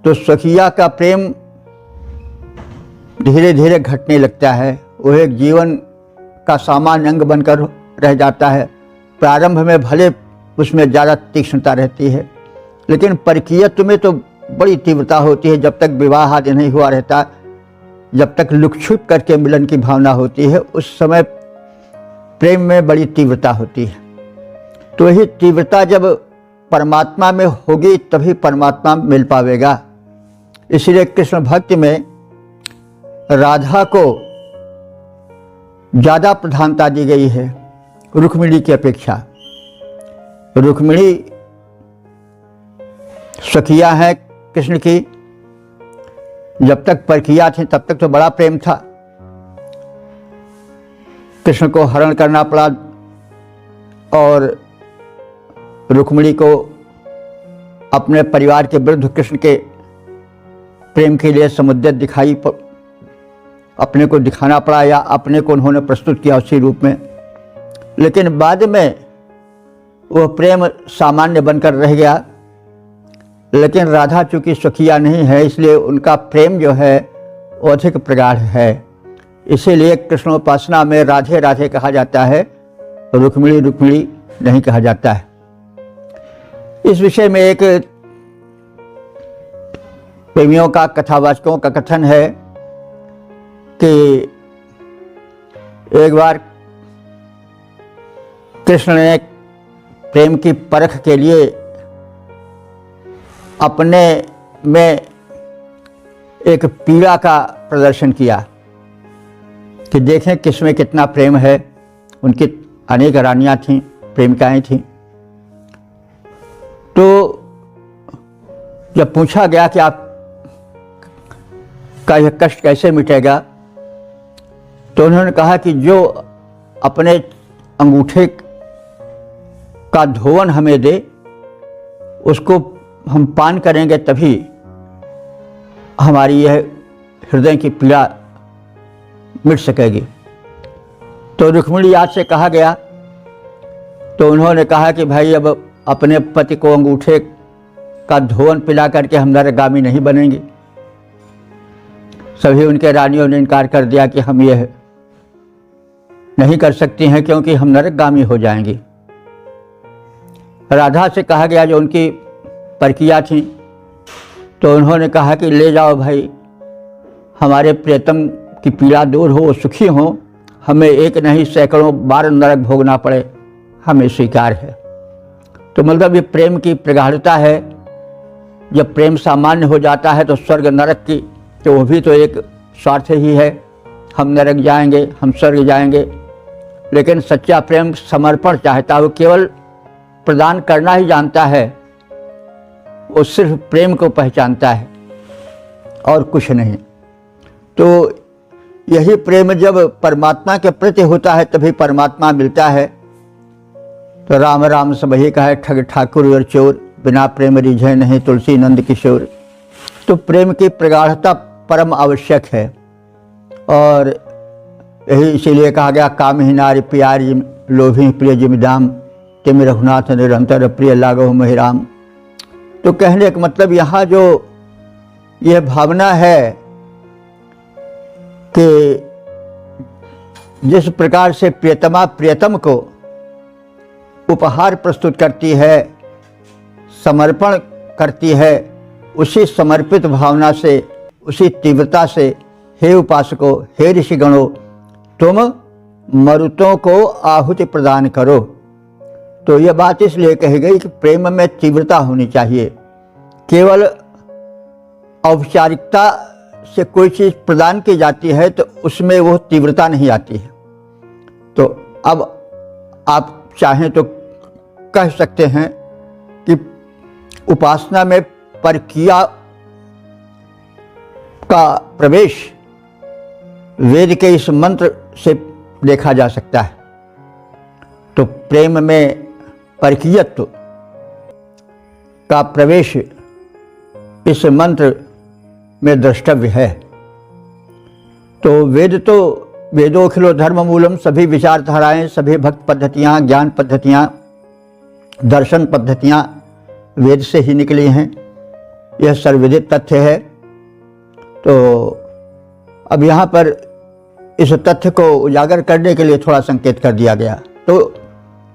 तो स्वकीया का प्रेम धीरे धीरे घटने लगता है, वह एक जीवन का सामान्य अंग बनकर रह जाता है। प्रारंभ में भले उसमें ज़्यादा तीक्ष्णता रहती है, लेकिन परकीयत्व में तो बड़ी तीव्रता होती है। जब तक विवाह आदि नहीं हुआ रहता, जब तक लुक छुप करके मिलन की भावना होती है, उस समय प्रेम में बड़ी तीव्रता होती है। तो यही तीव्रता जब परमात्मा में होगी तभी परमात्मा मिल पावेगा। इसलिए कृष्ण भक्ति में राधा को ज़्यादा प्रधानता दी गई है रुक्मिणी की अपेक्षा। रुक्मिणी सखिया है कृष्ण की, जब तक परकिया थी तब तक तो बड़ा प्रेम था। कृष्ण को हरण करना पड़ा और रुक्मिणी को अपने परिवार के विरुद्ध कृष्ण के प्रेम के लिए समुद्यत दिखाई, अपने को दिखाना पड़ा या अपने को उन्होंने प्रस्तुत किया उसी रूप में। लेकिन बाद में वह प्रेम सामान्य बनकर रह गया। लेकिन राधा चूंकि सखिया नहीं है, इसलिए उनका प्रेम जो है वो अधिक प्रगाढ़ है। इसीलिए कृष्णोपासना में राधे राधे कहा जाता है, रुक्मिणी रुक्मिणी नहीं कहा जाता है। इस विषय में एक प्रेमियों का, कथावाचकों का कथन है कि एक बार कृष्ण ने प्रेम की परख के लिए अपने में एक पीड़ा का प्रदर्शन किया कि देखें किसमें कितना प्रेम है। उनकी अनेक रानियां थीं, प्रेमिकाएं थीं। तो जब पूछा गया कि आप का यह कष्ट कैसे मिटेगा, तो उन्होंने कहा कि जो अपने अंगूठे का धोवन हमें दे, उसको हम पान करेंगे तभी हमारी यह हृदय की पीड़ा मिट सकेगी। तो रुक्मिणी याद से कहा गया, तो उन्होंने कहा कि भाई अब अपने पति को अंगूठे का धोवन पिला करके हम नरगामी नहीं बनेंगे। सभी उनके रानियों ने इनकार कर दिया कि हम यह नहीं कर सकती हैं क्योंकि हम नरकगामी हो जाएंगे। राधा से कहा गया जो उनकी परकिया थी, तो उन्होंने कहा कि ले जाओ भाई, हमारे प्रियतम की पीड़ा दूर हो, सुखी हो, हमें एक नहीं सैकड़ों बार नरक भोगना पड़े, हमें स्वीकार है। तो मतलब ये प्रेम की प्रगाढ़ता है। जब प्रेम सामान्य हो जाता है तो स्वर्ग नरक की तो वो भी तो एक स्वार्थ ही है, हम नरक जाएंगे, हम स्वर्ग जाएंगे। लेकिन सच्चा प्रेम समर्पण चाहता है, वो केवल प्रदान करना ही जानता है, वो सिर्फ प्रेम को पहचानता है और कुछ नहीं। तो यही प्रेम जब परमात्मा के प्रति होता है तभी परमात्मा मिलता है। तो राम राम सब ही कहे ठग ठाकुर और चोर, बिना प्रेम रिझे नहीं तुलसी नंद किशोर। तो प्रेम की प्रगाढ़ता परम आवश्यक है, और यही इसीलिए कहा गया काम ही नारी प्यारी लोभी प्रिय जिमिदाम तिम रघुनाथ निरंतर प्रिय लागो महिराम। तो कहने का मतलब यहाँ जो यह भावना है कि जिस प्रकार से प्रियतमा प्रियतम को उपहार प्रस्तुत करती है, समर्पण करती है, उसी समर्पित भावना से, उसी तीव्रता से हे उपासकों, हे ऋषिगणों, तुम मरुतों को आहुति प्रदान करो। तो यह बात इसलिए कही गई कि प्रेम में तीव्रता होनी चाहिए। केवल औपचारिकता से कोई चीज़ प्रदान की जाती है तो उसमें वो तीव्रता नहीं आती है। तो अब आप चाहें तो कह सकते हैं कि उपासना में परकीया का प्रवेश वेद के इस मंत्र से देखा जा सकता है। तो प्रेम में परकीयत्व का प्रवेश इस मंत्र में द्रष्टव्य है। तो वेदोखिलो धर्म मूलम, सभी विचारधाराएं, सभी भक्त पद्धतियाँ, ज्ञान पद्धतियाँ, दर्शन पद्धतियाँ वेद से ही निकली हैं। यह सर्वविदित तथ्य है। तो अब यहाँ पर इस तथ्य को उजागर करने के लिए थोड़ा संकेत कर दिया गया। तो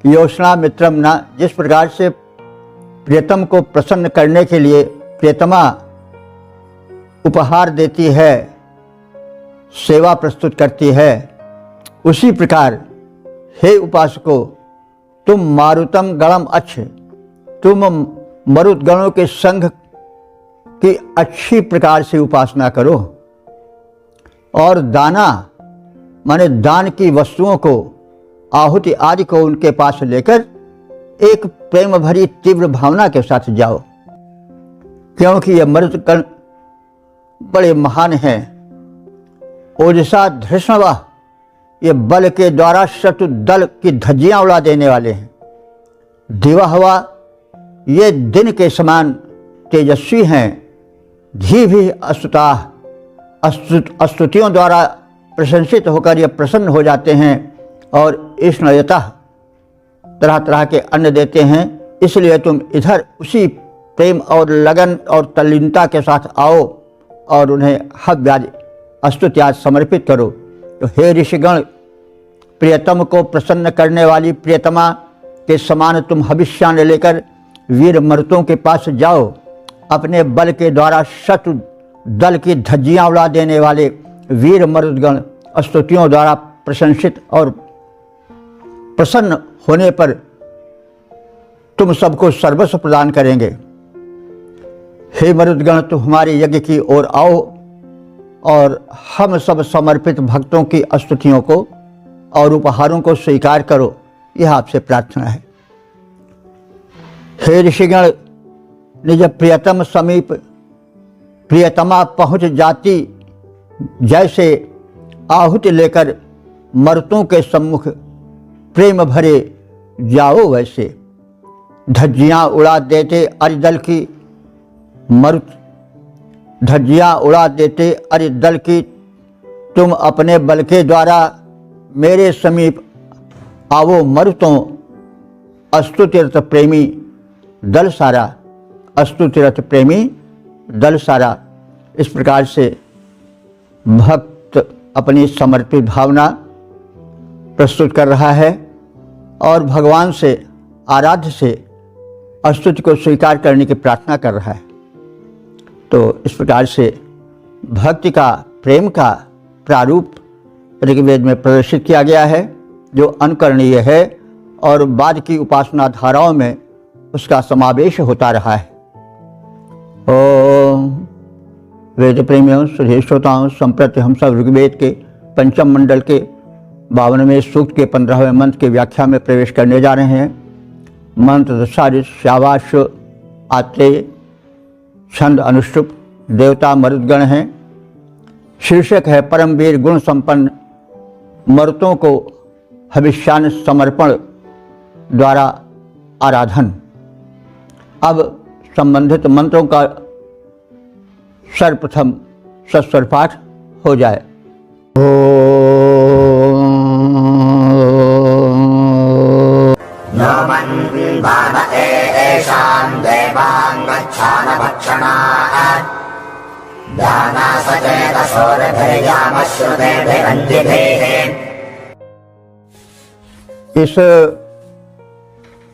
योषणा मित्रम न, जिस प्रकार से प्रियतम को प्रसन्न करने के लिए प्रियतमा उपहार देती है, सेवा प्रस्तुत करती है, उसी प्रकार हे उपासकों, तुम मारुतम गणम अच्छ, तुम मरुत गणों के संघ की अच्छी प्रकार से उपासना करो, और दाना माने दान की वस्तुओं को, आहुति आदि को उनके पास लेकर एक प्रेम भरी तीव्र भावना के साथ जाओ, क्योंकि ये मरुतगण बड़े महान हैं। ओजसा धृष्णवा, ये बल के द्वारा शत्रु दल की धज्जियां उड़ा देने वाले हैं। दिवाहवा, ये दिन के समान तेजस्वी हैं। धी भी अस्तुताः, स्तुतियों द्वारा प्रशंसित होकर ये प्रसन्न हो जाते हैं, और इष्णयतः, तरह तरह के अन्न देते हैं। इसलिए तुम इधर उसी प्रेम और लगन और तल्लीनता के साथ आओ और उन्हें हव्यादि स्तुत्यादि समर्पित करो। तो हे ऋषिगण, प्रियतम को प्रसन्न करने वाली प्रियतमा के समान तुम हविष्यान लेकर वीर मरुतों के पास जाओ। अपने बल के द्वारा शत्रु दल की धज्जियां उड़ा देने वाले वीर मरुदगण स्तुतियों द्वारा प्रशंसित और प्रसन्न होने पर तुम सबको सर्वस्व प्रदान करेंगे। हे मरुदगण, तुम हमारे यज्ञ की ओर आओ और हम सब समर्पित भक्तों की स्तुतियों को और उपहारों को स्वीकार करो, यह आपसे प्रार्थना है। हे ऋषिगण, निज प्रियतम समीप प्रियतमा पहुँच जाती जैसे आहुति लेकर मरुतों के सम्मुख प्रेम भरे जाओ, वैसे धज्जियाँ उड़ा देते अरिदल की मरुत, धज्जियाँ उड़ा देते अरिदल की तुम अपने बल के द्वारा मेरे समीप आओ मरुतों। अस्तुतीर्थ प्रेमी दल सारा, अस्तुतीर्थ प्रेमी दल सारा। इस प्रकार से भक्त अपनी समर्पित भावना प्रस्तुत कर रहा है और भगवान से, आराध्य से स्तुति को स्वीकार करने की प्रार्थना कर रहा है। तो इस प्रकार से भक्ति का, प्रेम का प्रारूप ऋग्वेद में प्रदर्शित किया गया है, जो अनुकरणीय है और बाद की उपासना धाराओं में उसका समावेश होता रहा है। ओम वेद प्रेमियों, श्री श्रोताओं, संप्रति हम सब ऋग्वेद के पंचम मंडल के 52वें सूक्त के 15वें मंत्र की व्याख्या में प्रवेश करने जा रहे हैं। मंत्र सारित, शावाश, आत्रेय, छंद अनुष्टुप, देवता मरुदगण हैं। शीर्षक है परमवीर गुण संपन्न मरुतों को हविष्यान समर्पण द्वारा आराधन। अब संबंधित मंत्रों का सर्वप्रथम सस्वर पाठ हो जाए। नो मन्वान एषां देवान् गच्छान भक्षणात् दाना सचेतसोरभिर्यामश्रुतेभिरञ्जिभिः। इस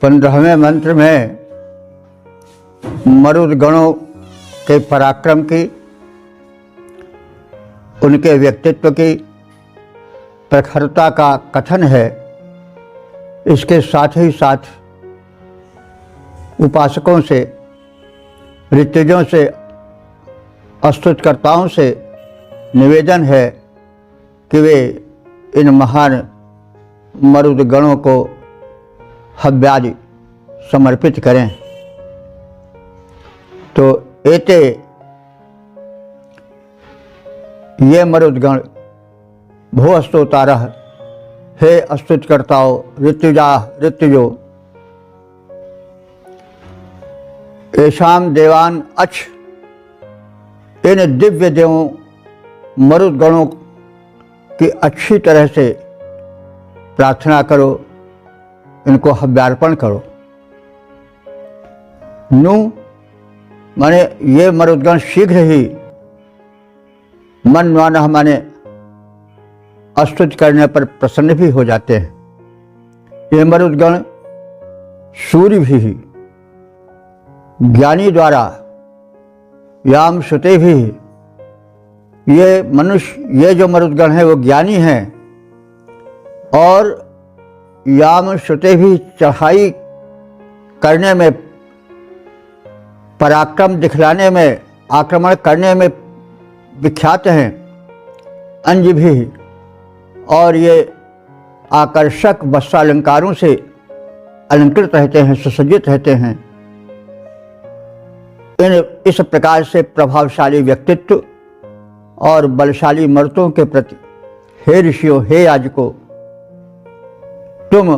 15वें मंत्र में मरुद गणों के पराक्रम की, उनके व्यक्तित्व की प्रखरता का कथन है। इसके साथ ही साथ उपासकों से, ऋतुजों से, स्तुतिकर्ताओं से निवेदन है कि वे इन महान मरुद गणों को हव्यादि समर्पित करें। तो एते ये मरुदगण भो स्तोतारः, हे स्तुतिकर्ताओं, ऋतुजो, येषां देवान अच्छ, इन दिव्य देवों मरुदगणों की अच्छी तरह से प्रार्थना करो, इनको हव्यार्पण करो। नु माने ये मरुदगण शीघ्र ही, मनमाना माने स्तुति करने पर प्रसन्न भी हो जाते हैं। ये मरुदगण सूर्य भी, ज्ञानी द्वारा, याम श्रुते भी, ये मनुष्य, ये जो मरुदगण है वो ज्ञानी हैं और याम श्रुते भी चढ़ाई करने में, पराक्रम दिखलाने में, आक्रमण करने में विख्यात हैं। अंज भी, और ये आकर्षक वस्त्रालंकारों से अलंकृत रहते हैं, सुसज्जित रहते हैं। इस प्रकार से प्रभावशाली व्यक्तित्व और बलशाली मर्दों के प्रति हे ऋषियों, हे याजकों, तुम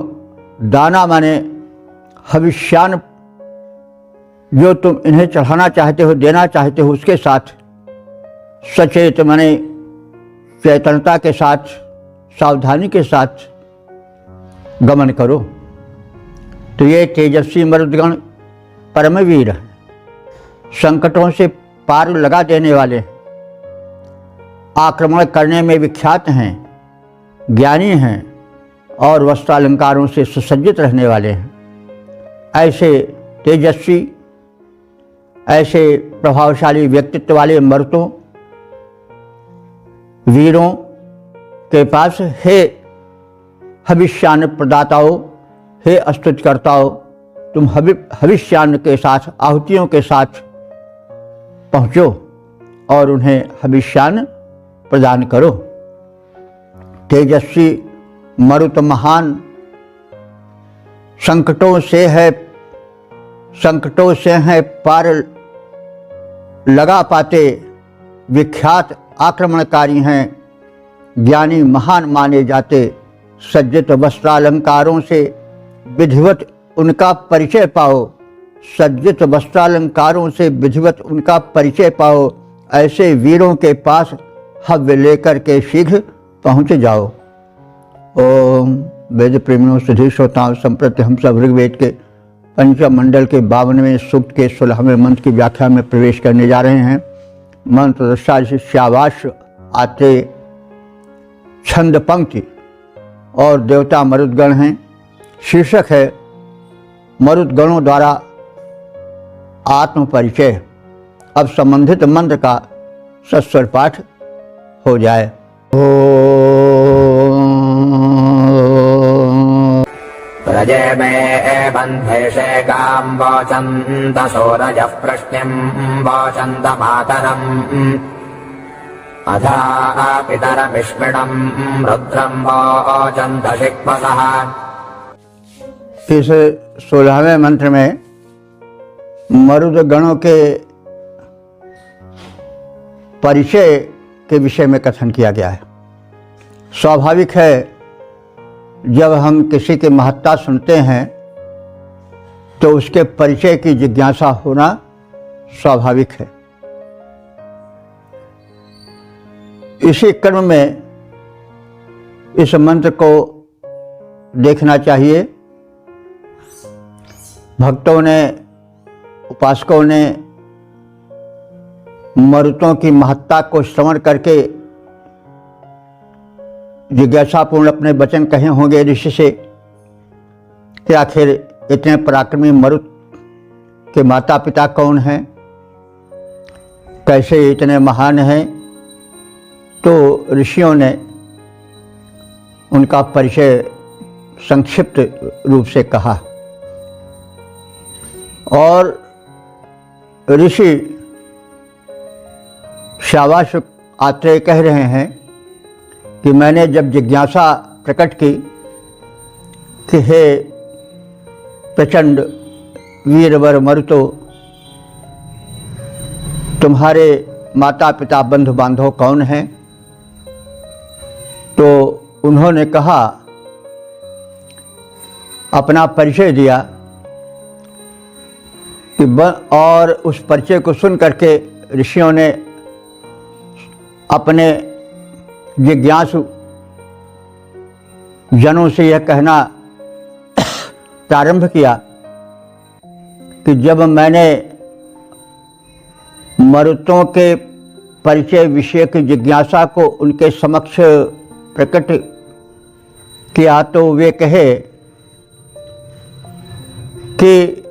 दाना माने हविष्यान जो तुम इन्हें चढ़ाना चाहते हो, देना चाहते हो, उसके साथ सचेत माने चैतन्यता के साथ, सावधानी के साथ गमन करो। तो ये तेजस्वी मरुदगण परमवीर हैं, संकटों से पार लगा देने वाले, आक्रमण करने में विख्यात हैं, ज्ञानी हैं और वस्त्रालंकारों से सुसज्जित रहने वाले हैं। ऐसे तेजस्वी, ऐसे प्रभावशाली व्यक्तित्व वाले मर्दों, वीरों के पास हे हविष्यान्न प्रदाताओं, हे स्तुतिकर्ताओं, तुम हविष्यान्न के साथ, आहुतियों के साथ पहुँचो और उन्हें हविष्यान्न प्रदान करो। तेजस्वी मरुत महान, संकटों से है पार लगा पाते, विख्यात आक्रमणकारी हैं, ज्ञानी महान माने जाते। सज्जित वस्त्रालंकारों से विधिवत उनका परिचय पाओ, सज्जित वस्त्रालंकारों से विधिवत उनका परिचय पाओ। ऐसे वीरों के पास हव्य लेकर के शीघ्र पहुँच जाओ। ओम वेद प्रेमियों, सुधी श्रोताओं, संप्रति हम सब ऋग्वेद के पंचम मंडल के 52वें सूक्त के 16वें मंत्र की व्याख्या में प्रवेश करने जा रहे हैं। मंत्र शिष्यावास आते छंद पंक्ति और देवता मरुदगण हैं। शीर्षक है मरुदगणों द्वारा आत्म परिचय। अब संबंधित मंत्र का सस्वर पाठ हो जाए। प्रजे मे बन्धेशे गां वोचन्त सोरजः प्रश्निं वोचन्त मातरम् अधा पितरमिष्मिणं रुद्रं वोचन्त शिक्वसः। इस 16वें मंत्र में मरुदगणों के परिचय के विषय में कथन किया गया है। स्वाभाविक है, जब हम किसी की महत्ता सुनते हैं तो उसके परिचय की जिज्ञासा होना स्वाभाविक है। इसी क्रम में इस मंत्र को देखना चाहिए। भक्तों ने, उपासकों ने मरुतों की महत्ता को श्रवण करके जिज्ञासापूर्ण अपने वचन कहे होंगे ऋषि से कि आखिर इतने पराक्रमी मरुत के माता पिता कौन हैं, कैसे इतने महान हैं। तो ऋषियों ने उनका परिचय संक्षिप्त रूप से कहा और ऋषि शाबाश आत्रेय कह रहे हैं कि मैंने जब जिज्ञासा प्रकट की कि हे प्रचंड वीरवर मरुतो, तुम्हारे माता पिता बंधु बांधव कौन हैं, तो उन्होंने कहा, अपना परिचय दिया कि और उस परिचय को सुन करके ऋषियों ने अपने जिज्ञासु जनों से यह कहना प्रारंभ किया कि जब मैंने मरुतों के परिचय विषय की जिज्ञासा को उनके समक्ष प्रकट किया तो वे कहे कि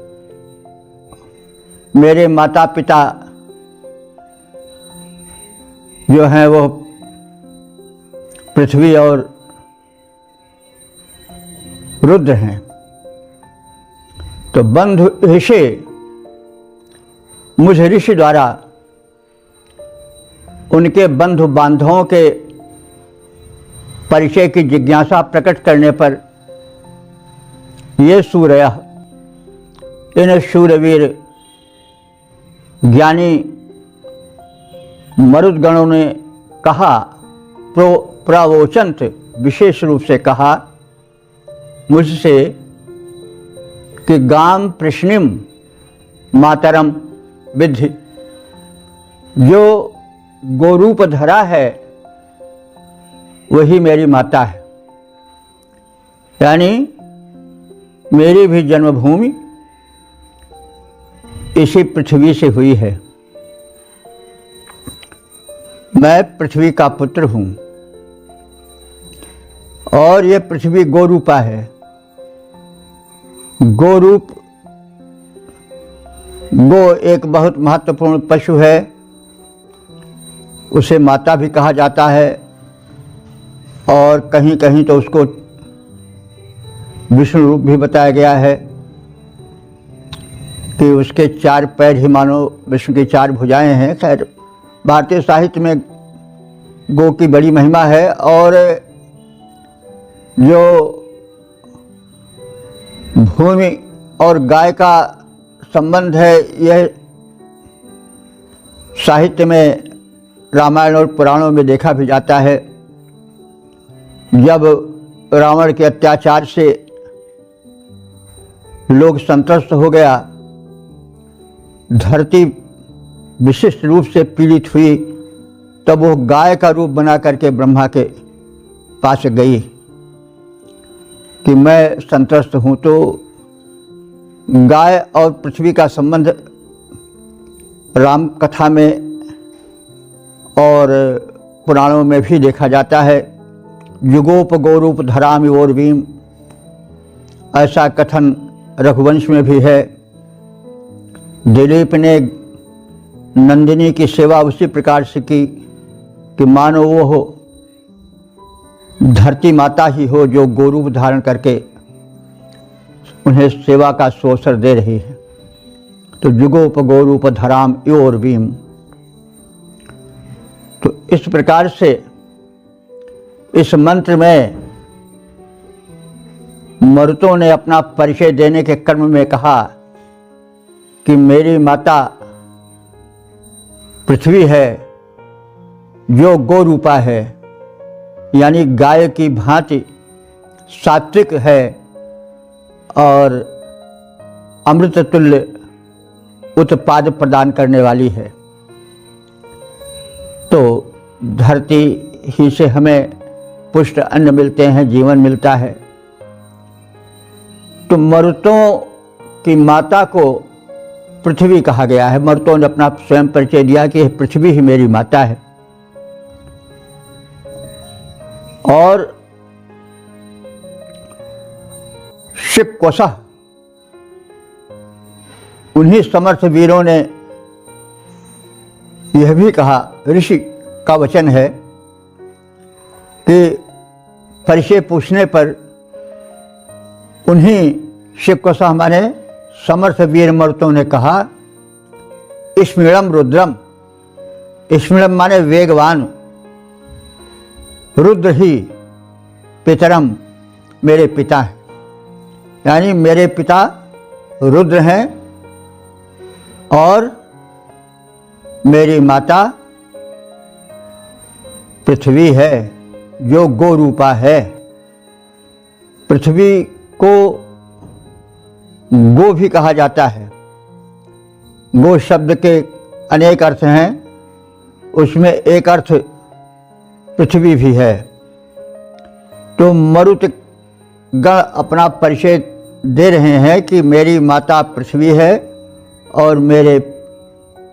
मेरे माता पिता जो हैं वो पृथ्वी और रुद्र हैं। तो बंधु ऋषि, मुझ ऋषि द्वारा उनके बंधु बांधवों के परिचय की जिज्ञासा प्रकट करने पर ये सूर्य, इन शूरवीर ज्ञानी मरुदगणों ने कहा, प्रवोचंत विशेष रूप से कहा मुझसे कि गाम प्रश्निम मातरम विद्धि, जो गोरूप धरा है वही मेरी माता है। यानी मेरी भी जन्मभूमि इसी पृथ्वी से हुई है। मैं पृथ्वी का पुत्र हूँ और ये पृथ्वी गोरूपा है। गोरूप, गो एक बहुत महत्वपूर्ण पशु है, उसे माता भी कहा जाता है और कहीं कहीं तो उसको विष्णु रूप भी बताया गया है कि उसके 4 पैर ही मानो विष्णु की 4 भुजाएं हैं। खैर, भारतीय साहित्य में गो की बड़ी महिमा है और जो भूमि और गाय का संबंध है, यह साहित्य में रामायण और पुराणों में देखा भी जाता है। जब रावण के अत्याचार से लोग संत्रस्त हो गया, धरती विशिष्ट रूप से पीड़ित हुई, तब वो गाय का रूप बना करके ब्रह्मा के पास गई कि मैं संत्रस्त हूँ। तो गाय और पृथ्वी का संबंध राम कथा में और पुराणों में भी देखा जाता है। युगोप गोरूप धरामि ओर्वीम, ऐसा कथन रघुवंश में भी है। दिलीप ने नंदिनी की सेवा उसी प्रकार से की कि मानो वो हो धरती माता ही हो जो गोरूप धारण करके उन्हें सेवा का अवसर दे रही है। तो युगोप गोरूप धराम योर्वीम। तो इस प्रकार से इस मंत्र में मरुतों ने अपना परिचय देने के क्रम में कहा कि मेरी माता पृथ्वी है जो गोरूपा है, यानी गाय की भांति सात्विक है और अमृत तुल्य उत्पाद प्रदान करने वाली है। तो धरती ही से हमें पुष्ट अन्न मिलते हैं, जीवन मिलता है। तो मरुतों की माता को पृथ्वी कहा गया है। मरुतों ने अपना स्वयं परिचय दिया कि पृथ्वी ही मेरी माता है। और शिव कोशा, उन्हीं समर्थ वीरों ने यह भी कहा, ऋषि का वचन है कि परिचय पूछने पर उन्हीं शिव कोशा हमारे समर्थ वीर मरुतों ने कहा, स्मिड़म रुद्रम, स्मिड़म माने वेगवान, रुद्र ही पितरम, मेरे पिता हैं। यानी मेरे पिता रुद्र हैं और मेरी माता पृथ्वी है, जो गो रूपा है। पृथ्वी को गो भी कहा जाता है। गो शब्द के अनेक अर्थ हैं, उसमें एक अर्थ पृथ्वी भी है। तो मरुत गण अपना परिचय दे रहे हैं कि मेरी माता पृथ्वी है और मेरे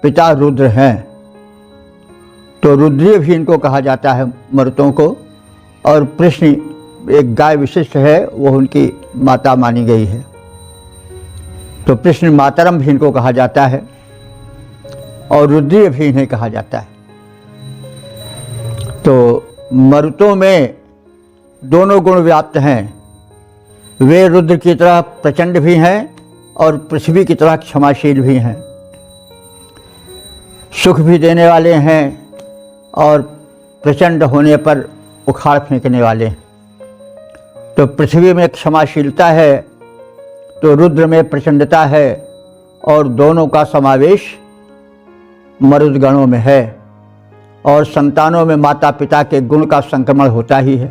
पिता रुद्र हैं। तो रुद्रीय भी इनको कहा जाता है मरुतों को। और कृष्ण एक गाय विशिष्ट है, वो उनकी माता मानी गई है। तो कृष्ण मातरम भी इनको कहा जाता है और रुद्रीय भी इन्हें कहा जाता है। तो मरुतों में दोनों गुण व्याप्त हैं। वे रुद्र की तरह प्रचंड भी हैं और पृथ्वी की तरह क्षमाशील भी हैं। सुख भी देने वाले हैं और प्रचंड होने पर उखाड़ फेंकने वाले हैं। तो पृथ्वी में क्षमाशीलता है तो रुद्र में प्रचंडता है, और दोनों का समावेश मरुद गणों में है। और संतानों में माता पिता के गुण का संक्रमण होता ही है।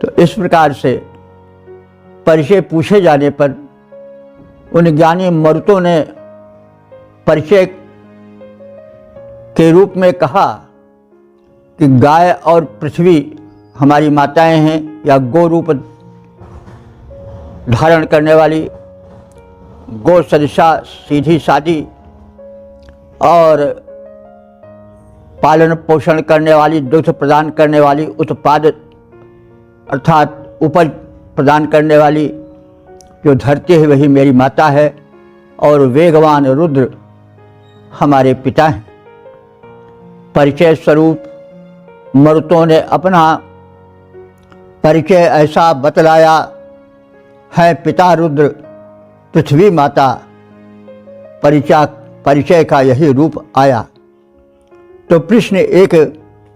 तो इस प्रकार से परिचय पूछे जाने पर उन ज्ञानी मरुतों ने परिचय के रूप में कहा कि गाय और पृथ्वी हमारी माताएं हैं, या गो रूप धारण करने वाली, गो सदृशा सीधी सादी और पालन पोषण करने वाली, दुग्ध प्रदान करने वाली, उत्पाद अर्थात उपज प्रदान करने वाली जो धरती है वही मेरी माता है, और वेगवान रुद्र हमारे पिता हैं। परिचय स्वरूप मरुतों ने अपना परिचय ऐसा बतलाया है, पिता रुद्र, पृथ्वी माता, परिचय का यही रूप आया। तो कृष्ण एक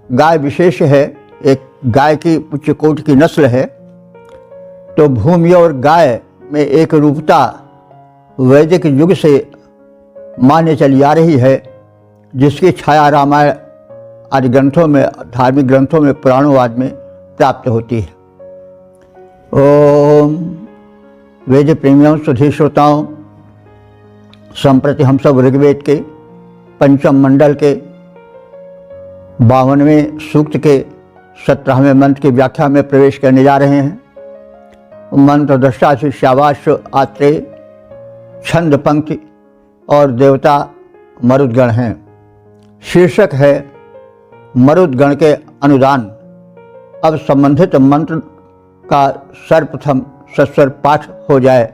गाय विशेष है, एक गाय की उच्च कोटि की नस्ल है। तो भूमि और गाय में एक रूपता वैदिक युग से मान्य चली आ रही है, जिसकी छाया रामायण आदि ग्रंथों में, धार्मिक ग्रंथों में, पुराणों में प्राप्त होती है। ओम वेद प्रेमियों, सुधी श्रोताओं, संप्रति हम सब ऋग्वेद के पंचम मंडल के 52वें सूक्त के 17वें मंत्र की व्याख्या में प्रवेश करने जा रहे हैं। मंत्र दृष्टा शिष्यावास आत्रेय, छंद पंक्ति और देवता मरुदगण हैं। शीर्षक है मरुदगण के अनुदान। अब संबंधित मंत्र का सर्वप्रथम सस्वर पाठ हो जाए।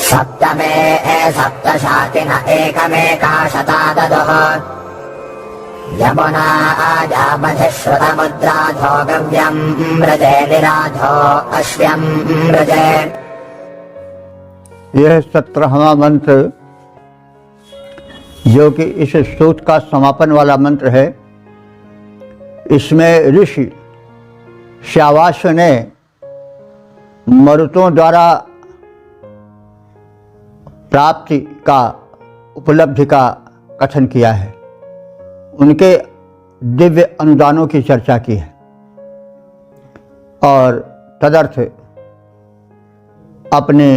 सप्तमे सप्तशातिन एकमेका शताददः यमुना आजामधिश्रुतमुद्राधो गव्यं व्रजे निराधो अश्व्यं व्रजे। यह 17वां मंत्र जो कि इस सूक्त का समापन वाला मंत्र है, इसमें ऋषि श्यावास ने मरुतों द्वारा प्राप्ति का, उपलब्धि का कथन किया है। उनके दिव्य अनुदानों की चर्चा की है और तदर्थ अपनी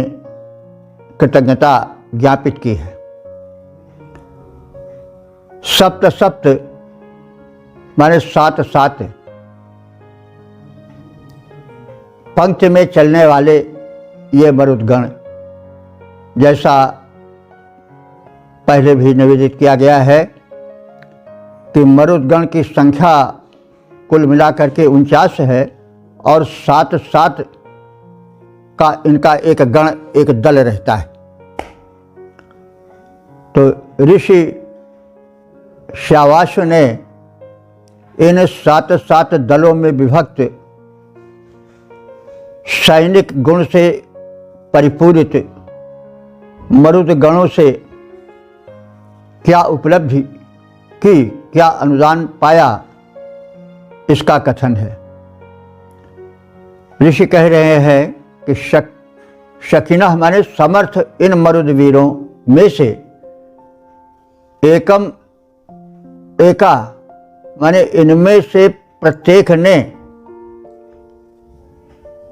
कृतज्ञता ज्ञापित की है। सप्त सप्त माने सात सात पंक्ति में चलने वाले ये मरुदगण, जैसा पहले भी निवेदित किया गया है कि मरुदगण की संख्या कुल मिलाकर के 49 है और सात सात का इनका एक गण, एक दल रहता है। तो ऋषि श्यावास ने इन सात सात दलों में विभक्त सैनिक गुण से परिपूरित मरुद गणों से क्या उपलब्धि की, क्या अनुदान पाया, इसका कथन है। ऋषि कह रहे हैं कि शकिनः माने समर्थ इन मरुद वीरों में से एकम एका माने इनमें से प्रत्येक ने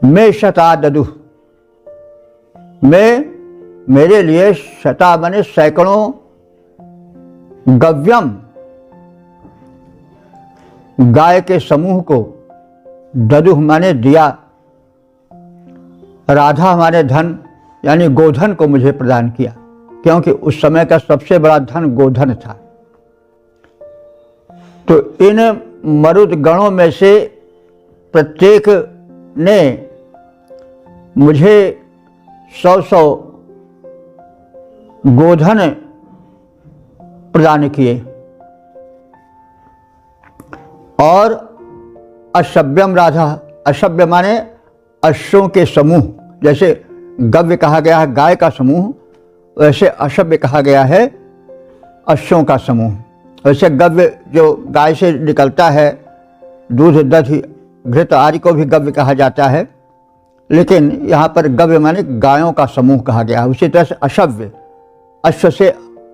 मैं शता ददु, मैं मेरे लिए शता माने सैकड़ों गव्यम गाय के समूह को, ददुह माने दिया, राधा माने धन यानी गोधन को मुझे प्रदान किया, क्योंकि उस समय का सबसे बड़ा धन गोधन था। तो इन मरुद गणों में से प्रत्येक ने मुझे 100 गोधन प्रदान किए और अशव्यम राधा, अशव्य माने अश्वों के समूह, जैसे गव्य कहा गया है गाय का समूह, वैसे अशव्य कहा गया है अश्वों का समूह। वैसे गव्य जो गाय से निकलता है, दूध दधि घृत आदि को भी गव्य कहा जाता है, लेकिन यहाँ पर गव्य माने गायों का समूह कहा गया है। उसी तरह से अशव्य, अश्व से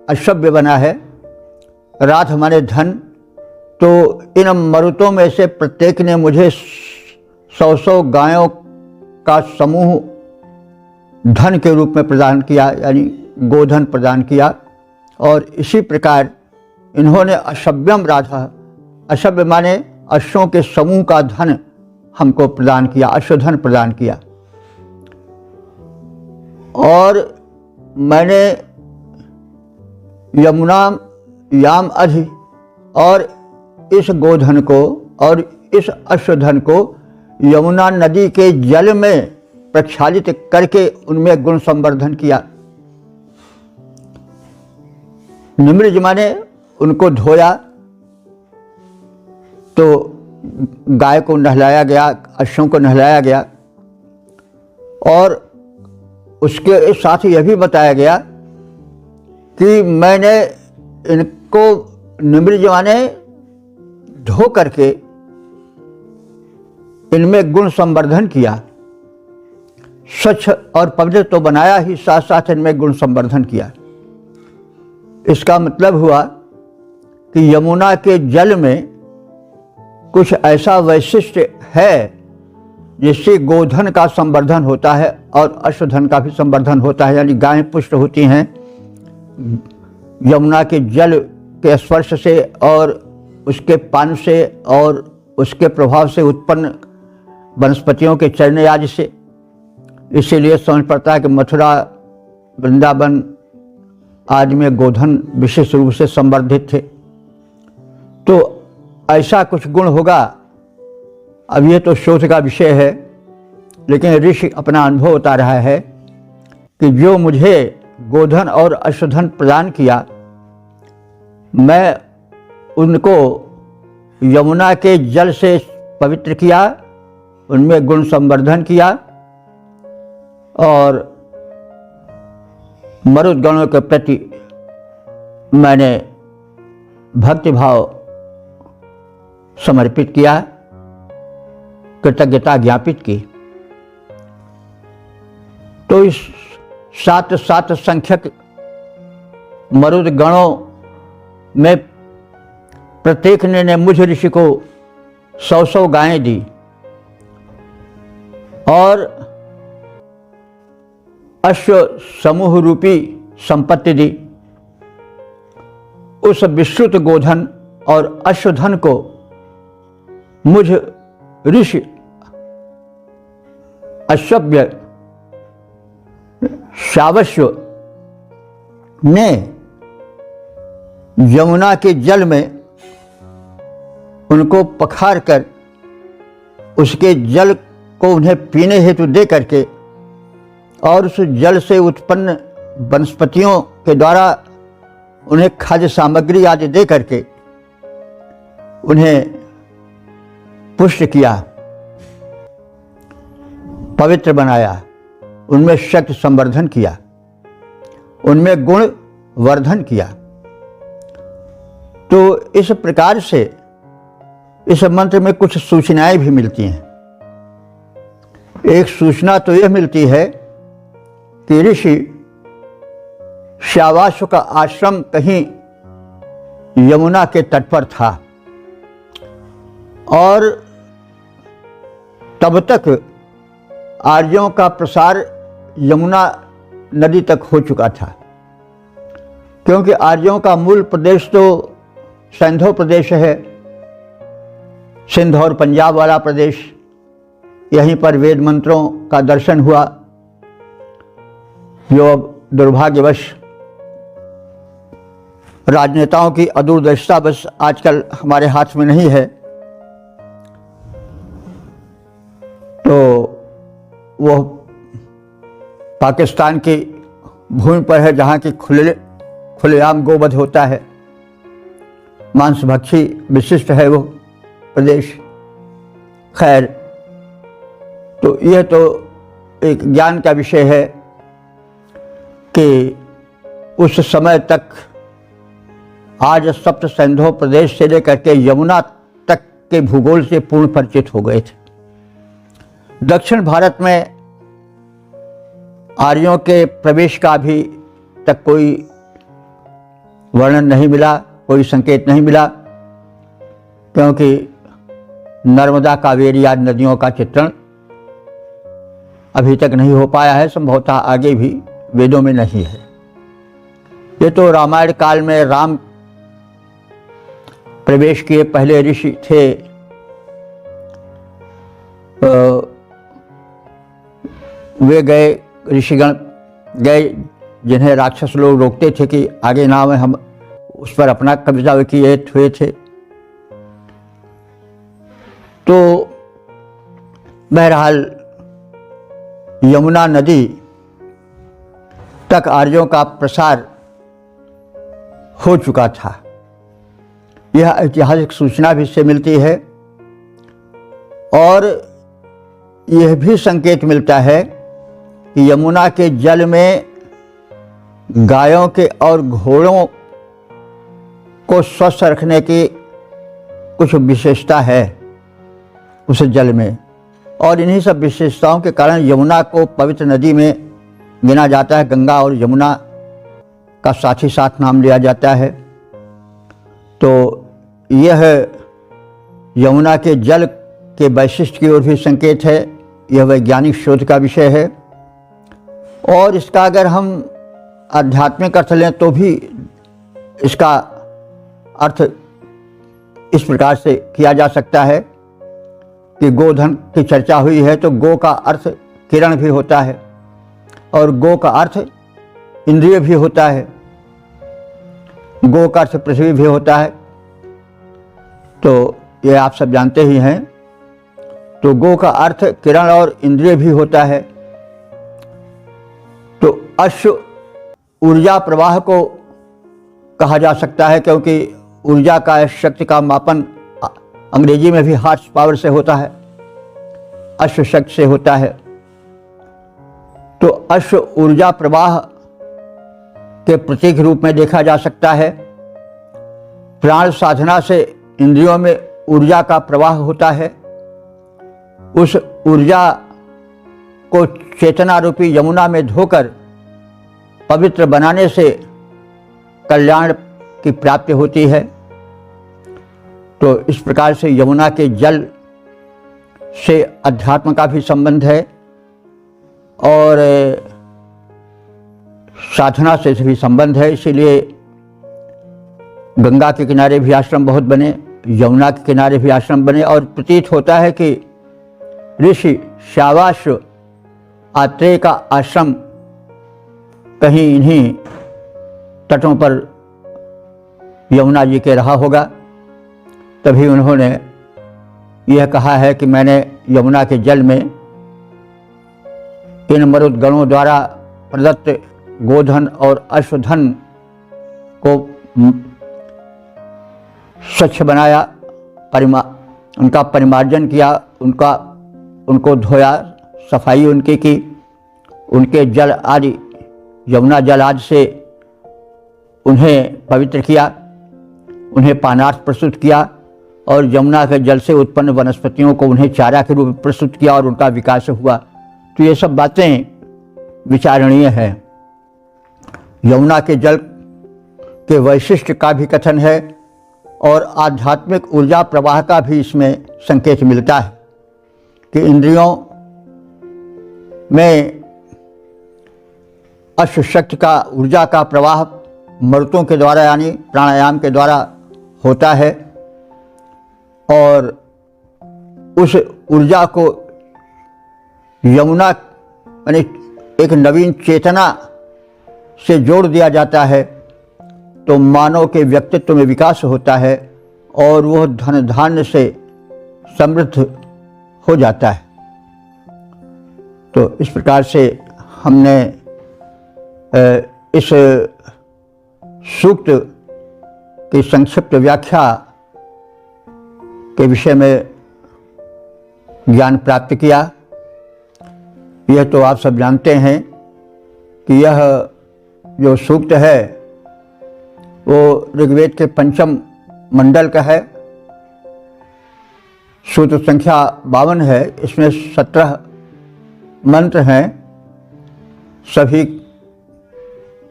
अशव्य बना है, राध माने धन। तो इन मरुतों में से प्रत्येक ने मुझे 100 गायों का समूह धन के रूप में प्रदान किया, यानी गोधन प्रदान किया। और इसी प्रकार इन्होंने अशव्यम राधा, अशव्य माने अश्वों के समूह का धन हमको प्रदान किया, अश्वधन प्रदान किया। और मैंने यमुना याम अधि और इस गोधन को और इस अश्वधन को यमुना नदी के जल में प्रक्षालित करके उनमें गुण संवर्धन किया। निमृज माने उनको धोया, तो गाय को नहलाया गया, अश्वों को नहलाया गया। और उसके साथ यह भी बताया गया कि मैंने इनको निमृज माने धो करके इनमें गुण संवर्धन किया, स्वच्छ और पवित्र तो बनाया ही, साथ साथ इनमें गुण संवर्धन किया। इसका मतलब हुआ कि यमुना के जल में कुछ ऐसा वैशिष्ट है जिससे गोधन का संवर्धन होता है और अश्वधन का भी संवर्धन होता है। यानी गायें पुष्ट होती हैं यमुना के जल के स्पर्श से और उसके पान से और उसके प्रभाव से उत्पन्न वनस्पतियों के चरने आदि से। इसीलिए समझ पड़ता है कि मथुरा, वृंदावन आदि में गोधन विशेष रूप से संवर्धित थे। तो ऐसा कुछ गुण होगा, अब ये तो शोध का विषय है, लेकिन ऋषि अपना अनुभव बता रहा है कि जो मुझे गोधन और अश्वधन प्रदान किया, मैं उनको यमुना के जल से पवित्र किया, उनमें गुण संवर्धन किया और मरुदगणों के प्रति मैंने भक्तिभाव समर्पित किया, कृतज्ञता ज्ञापित की। तो इस 7 संख्यक मरुदगणों में प्रत्येक ने मुझ ऋषि को 100 गायें दी और अश्व समूह रूपी संपत्ति दी। उस विस्तृत गोधन और अश्वधन को मुझ ऋषि अश्वभ्य श्रावस्व ने यमुना के जल में उनको पखार कर उसके जल को उन्हें पीने हेतु दे करके और उस जल से उत्पन्न वनस्पतियों के द्वारा उन्हें खाद्य सामग्री आदि दे करके उन्हें पुष्ट किया, पवित्र बनाया, उनमें शक्ति संवर्धन किया, उनमें गुण वर्धन किया। तो इस प्रकार से इस मंत्र में कुछ सूचनाएं भी मिलती हैं। एक सूचना तो यह मिलती है कि ऋषि श्रावासु का आश्रम कहीं यमुना के तट पर था और तब तक आर्यों का प्रसार यमुना नदी तक हो चुका था, क्योंकि आर्यों का मूल प्रदेश तो सिंधु प्रदेश है, सिंध और पंजाब वाला प्रदेश। यहीं पर वेद मंत्रों का दर्शन हुआ, जो अब दुर्भाग्यवश राजनेताओं की अदूरदर्शिता बस आजकल हमारे हाथ में नहीं है। तो वो पाकिस्तान की भूमि पर है जहाँ की खुलेआम गोवध होता है, मांसभक्षी विशिष्ट है वो प्रदेश। खैर, तो यह तो एक ज्ञान का विषय है कि उस समय तक आज सप्त सिंधु प्रदेश से लेकर के यमुना तक के भूगोल से पूर्ण परिचित हो गए थे। दक्षिण भारत में आर्यों के प्रवेश का अभी तक कोई वर्णन नहीं मिला, कोई संकेत नहीं मिला, क्योंकि नर्मदा कावेरी आदि नदियों का चित्रण अभी तक नहीं हो पाया है, संभवतः आगे भी वेदों में नहीं है। ये तो रामायण काल में राम प्रवेश किए पहले ऋषि थे, वे गए, ऋषिगण गए जिन्हें राक्षस लोग रोकते थे कि आगे ना में हम उस पर अपना कब्जा किए हुए थे। तो बहरहाल यमुना नदी तक आर्यों का प्रसार हो चुका था। यह ऐतिहासिक सूचना भी इससे मिलती है और यह भी संकेत मिलता है कि यमुना के जल में गायों के और घोड़ों को स्वस्थ रखने की कुछ विशेषता है उस जल में, और इन्हीं सब विशेषताओं के कारण यमुना को पवित्र नदी में गिना जाता है। गंगा और यमुना का साथ ही साथ नाम लिया जाता है। तो यह यमुना के जल के वैशिष्ट की ओर भी संकेत है। यह वैज्ञानिक शोध का विषय है और इसका अगर हम आध्यात्मिक अर्थ लें तो भी इसका अर्थ इस प्रकार से किया जा सकता है कि गोधन की चर्चा हुई है तो गो का अर्थ किरण भी होता है और गो का अर्थ इंद्रिय भी होता है, गो का अर्थ पृथ्वी भी होता है। तो ये आप सब जानते ही हैं। तो गो का अर्थ किरण और इंद्रिय भी होता है। तो अश्व ऊर्जा प्रवाह को कहा जा सकता है, क्योंकि ऊर्जा का, शक्ति का मापन अंग्रेजी में भी हार्स पावर से होता है, अश्व शक्ति से होता है। तो अश्व ऊर्जा प्रवाह के प्रतीक रूप में देखा जा सकता है। प्राण साधना से इंद्रियों में ऊर्जा का प्रवाह होता है। उस ऊर्जा को चेतना रूपी यमुना में धोकर पवित्र बनाने से कल्याण की प्राप्ति होती है। तो इस प्रकार से यमुना के जल से अध्यात्म का भी संबंध है और साधना से भी संबंध है, इसीलिए गंगा के किनारे भी आश्रम बहुत बने, यमुना के किनारे भी आश्रम बने। और प्रतीत होता है कि ऋषि श्यावाश आत्रेय का आश्रम कहीं इन्हीं तटों पर यमुना जी के रहा होगा। तभी उन्होंने यह कहा है कि मैंने यमुना के जल में इन मरुदगणों द्वारा प्रदत्त गोधन और अश्वधन को स्वच्छ बनाया, उनका परिमार्जन किया, उनको धोया, सफाई उनकी की, उनके जल आदि यमुना जल आदि से उन्हें पवित्र किया, उन्हें पानार्थ प्रस्तुत किया और यमुना के जल से उत्पन्न वनस्पतियों को उन्हें चारा के रूप में प्रस्तुत किया और उनका विकास हुआ। तो ये सब बातें विचारणीय है। यमुना के जल के वैशिष्ट्य का भी कथन है और आध्यात्मिक ऊर्जा प्रवाह का भी इसमें संकेत मिलता है कि इंद्रियों में अश्वशक्ति का ऊर्जा का प्रवाह मरुतों के द्वारा यानी प्राणायाम के द्वारा होता है और उस ऊर्जा को यमुना यानी एक नवीन चेतना से जोड़ दिया जाता है तो मानव के व्यक्तित्व में विकास होता है और वह धन धान्य से समृद्ध हो जाता है। तो इस प्रकार से हमने इस सूक्त की संक्षिप्त व्याख्या के विषय में ज्ञान प्राप्त किया। यह तो आप सब जानते हैं कि यह जो सूक्त है वो ऋग्वेद के पंचम मंडल का है, सूत्र संख्या 52 है। इसमें 17 मंत्र हैं। सभी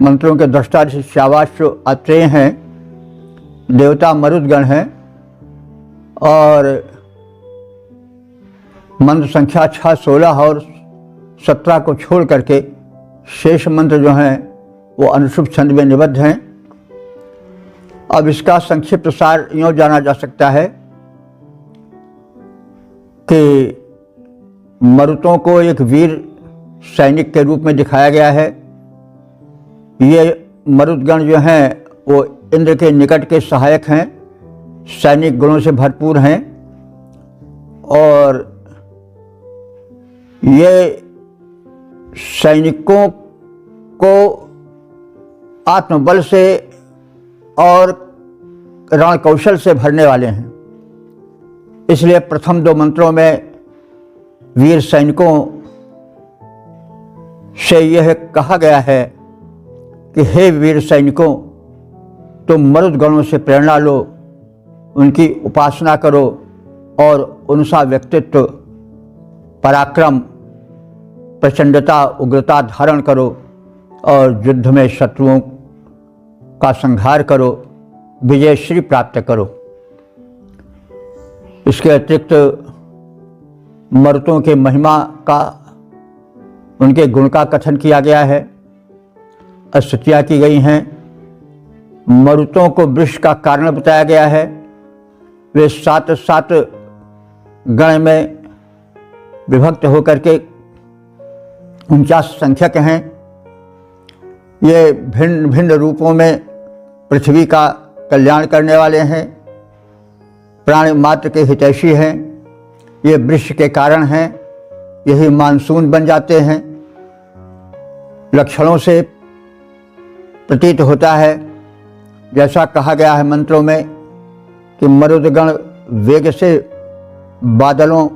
मंत्रों के दृष्टा श्यावाश आत्रेय हैं, देवता मरुदगण हैं और मंत्र संख्या 6, 16 और 17 को छोड़ करके शेष मंत्र जो हैं वो अनुष्टुप छंद में निबद्ध हैं। अब इसका संक्षिप्त सार यूँ जाना जा सकता है कि मरुतों को एक वीर सैनिक के रूप में दिखाया गया है। ये मरुदगण जो हैं वो इंद्र के निकट के सहायक हैं, सैनिक गुणों से भरपूर हैं और ये सैनिकों को आत्मबल से और रण कौशल से भरने वाले हैं। इसलिए प्रथम 2 मंत्रों में वीर सैनिकों से यह कहा गया है कि हे वीर सैनिकों, तुम मरुदगणों से प्रेरणा लो, उनकी उपासना करो और उनका व्यक्तित्व, पराक्रम, प्रचंडता, उग्रता धारण करो और युद्ध में शत्रुओं का संहार करो, विजय श्री प्राप्त करो। इसके अतिरिक्त मरुतों के महिमा का, उनके गुण का कथन किया गया है, स्तुतियाँ की गई हैं। मरुतों को वृक्ष का कारण बताया गया है। वे 7 गण में विभक्त होकर के 49 संख्यक हैं। ये भिन्न भिन्न रूपों में पृथ्वी का कल्याण करने वाले हैं, प्राणी मात्र के हितैषी हैं। ये वृक्ष के कारण हैं, यही मानसून बन जाते हैं। लक्षणों से प्रतीत होता है, जैसा कहा गया है मंत्रों में, कि मरुदगण वेग से बादलों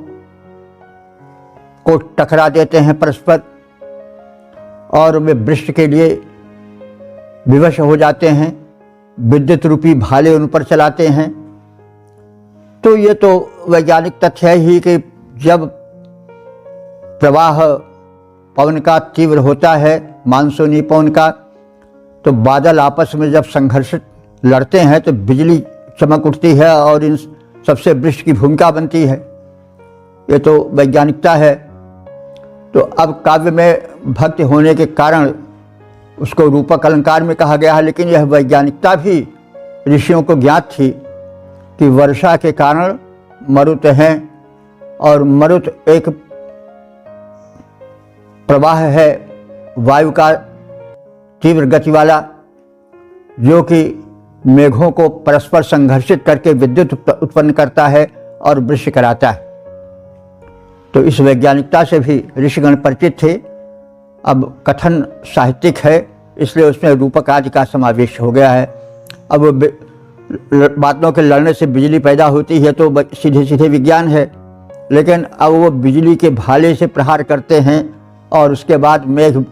को टकरा देते हैं परस्पर और वे वृक्ष के लिए विवश हो जाते हैं, विद्युत रूपी भाले उन पर चलाते हैं। तो ये तो वैज्ञानिक तथ्य है ही कि जब प्रवाह पवन का तीव्र होता है, मानसूनी पवन का, तो बादल आपस में जब संघर्षित लड़ते हैं तो बिजली चमक उठती है और इन सबसे वृक्ष की भूमिका बनती है। ये तो वैज्ञानिकता है। तो अब काव्य में भक्ति होने के कारण उसको रूपक अलंकार में कहा गया है। लेकिन यह वैज्ञानिकता भी ऋषियों को ज्ञात थी कि वर्षा के कारण मरुत हैं, और मरुत एक प्रवाह है वायु का तीव्र गति वाला, जो कि मेघों को परस्पर संघर्षित करके विद्युत उत्पन्न करता है और वृष्टि कराता है। तो इस वैज्ञानिकता से भी ऋषिगण परिचित थे। अब कथन साहित्यिक है, इसलिए उसमें रूपक आदि का समावेश हो गया है। अब बातों के लड़ने से बिजली पैदा होती है तो सीधे सीधे विज्ञान है, लेकिन अब वो बिजली के भाले से प्रहार करते हैं और उसके बाद मेघ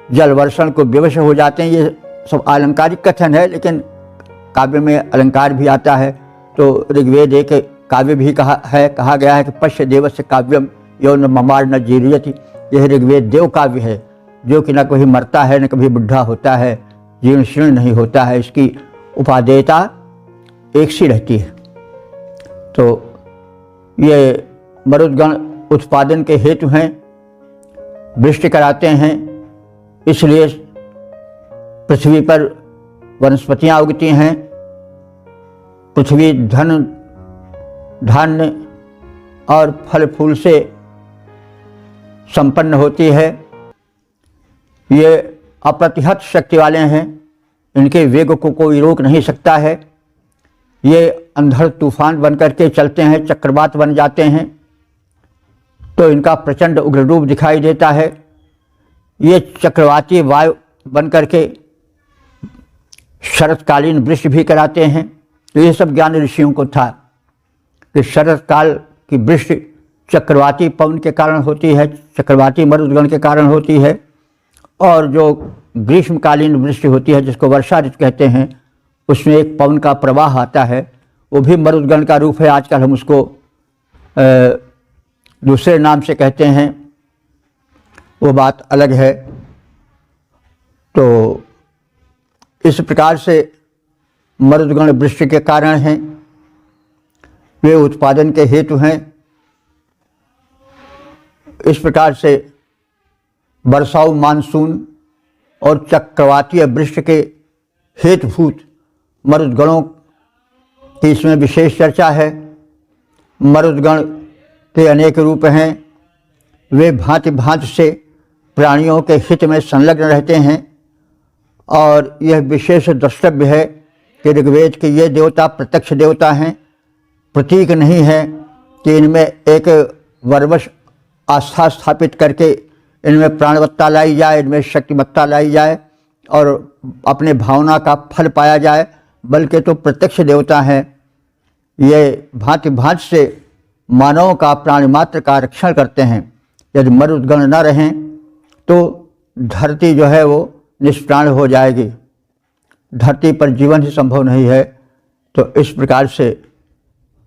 जल वर्षण को विवश हो जाते हैं। ये सब अलंकारिक कथन है, लेकिन काव्य में अलंकार भी आता है। तो ऋग्वेद एक काव्य भी कहा गया है कि पश्य देवस्य काव्यम यो न ममार न जीर्यति। यह ऋग्वेद देव काव्य है, जो कि न कभी मरता है न कभी बुढ़ा होता है, जीर्ण शीर्ण नहीं होता है। इसकी उपादेयता एक सी रहती है। तो ये मरुदगण उत्पादन के हेतु हैं, वृष्टि कराते हैं, इसलिए पृथ्वी पर वनस्पतियां उगती हैं, पृथ्वी धन धान्य और फल फूल से संपन्न होती है। ये अप्रतिहत शक्ति वाले हैं, इनके वेग को कोई रोक नहीं सकता है। ये अंधड़ तूफान बन करके चलते हैं, चक्रवात बन जाते हैं, तो इनका प्रचंड उग्र रूप दिखाई देता है। ये चक्रवाती वायु बन करके शरतकालीन वृष्टि भी कराते हैं। तो ये सब ज्ञान ऋषियों को था कि शरतकाल की वृष्टि चक्रवाती पवन के कारण होती है, चक्रवाती मरुदगण के कारण होती है, और जो ग्रीष्मकालीन वृष्टि होती है जिसको वर्षा ऋतु कहते हैं, उसमें एक पवन का प्रवाह आता है, वो भी मरुदगण का रूप है। आजकल हम उसको दूसरे नाम से कहते हैं, वो बात अलग है। तो इस प्रकार से मरुदगण वृष्टि के कारण हैं, वे उत्पादन के हेतु हैं। इस प्रकार से वर्षाऊ मानसून और चक्रवातीय वृष्टि के हेतुभूत मरुदगणों की इसमें विशेष चर्चा है। मरुदगण के अनेक रूप हैं, वे भांति भांति से प्राणियों के हित में संलग्न रहते हैं, और यह विशेष द्रष्टव्य है कि ऋग्वेद के ये देवता प्रत्यक्ष देवता हैं, प्रतीक नहीं है कि इनमें एक वरवश आस्था स्थापित करके इनमें प्राणवत्ता लाई जाए, इनमें शक्तिमत्ता लाई जाए और अपने भावना का फल पाया जाए, बल्कि तो प्रत्यक्ष देवता हैं। ये भांति भांति से मानव का प्राणी मात्र का रक्षण करते हैं। यदि मरुदगण न रहें तो धरती जो है वो निष्प्राण हो जाएगी, धरती पर जीवन ही संभव नहीं है। तो इस प्रकार से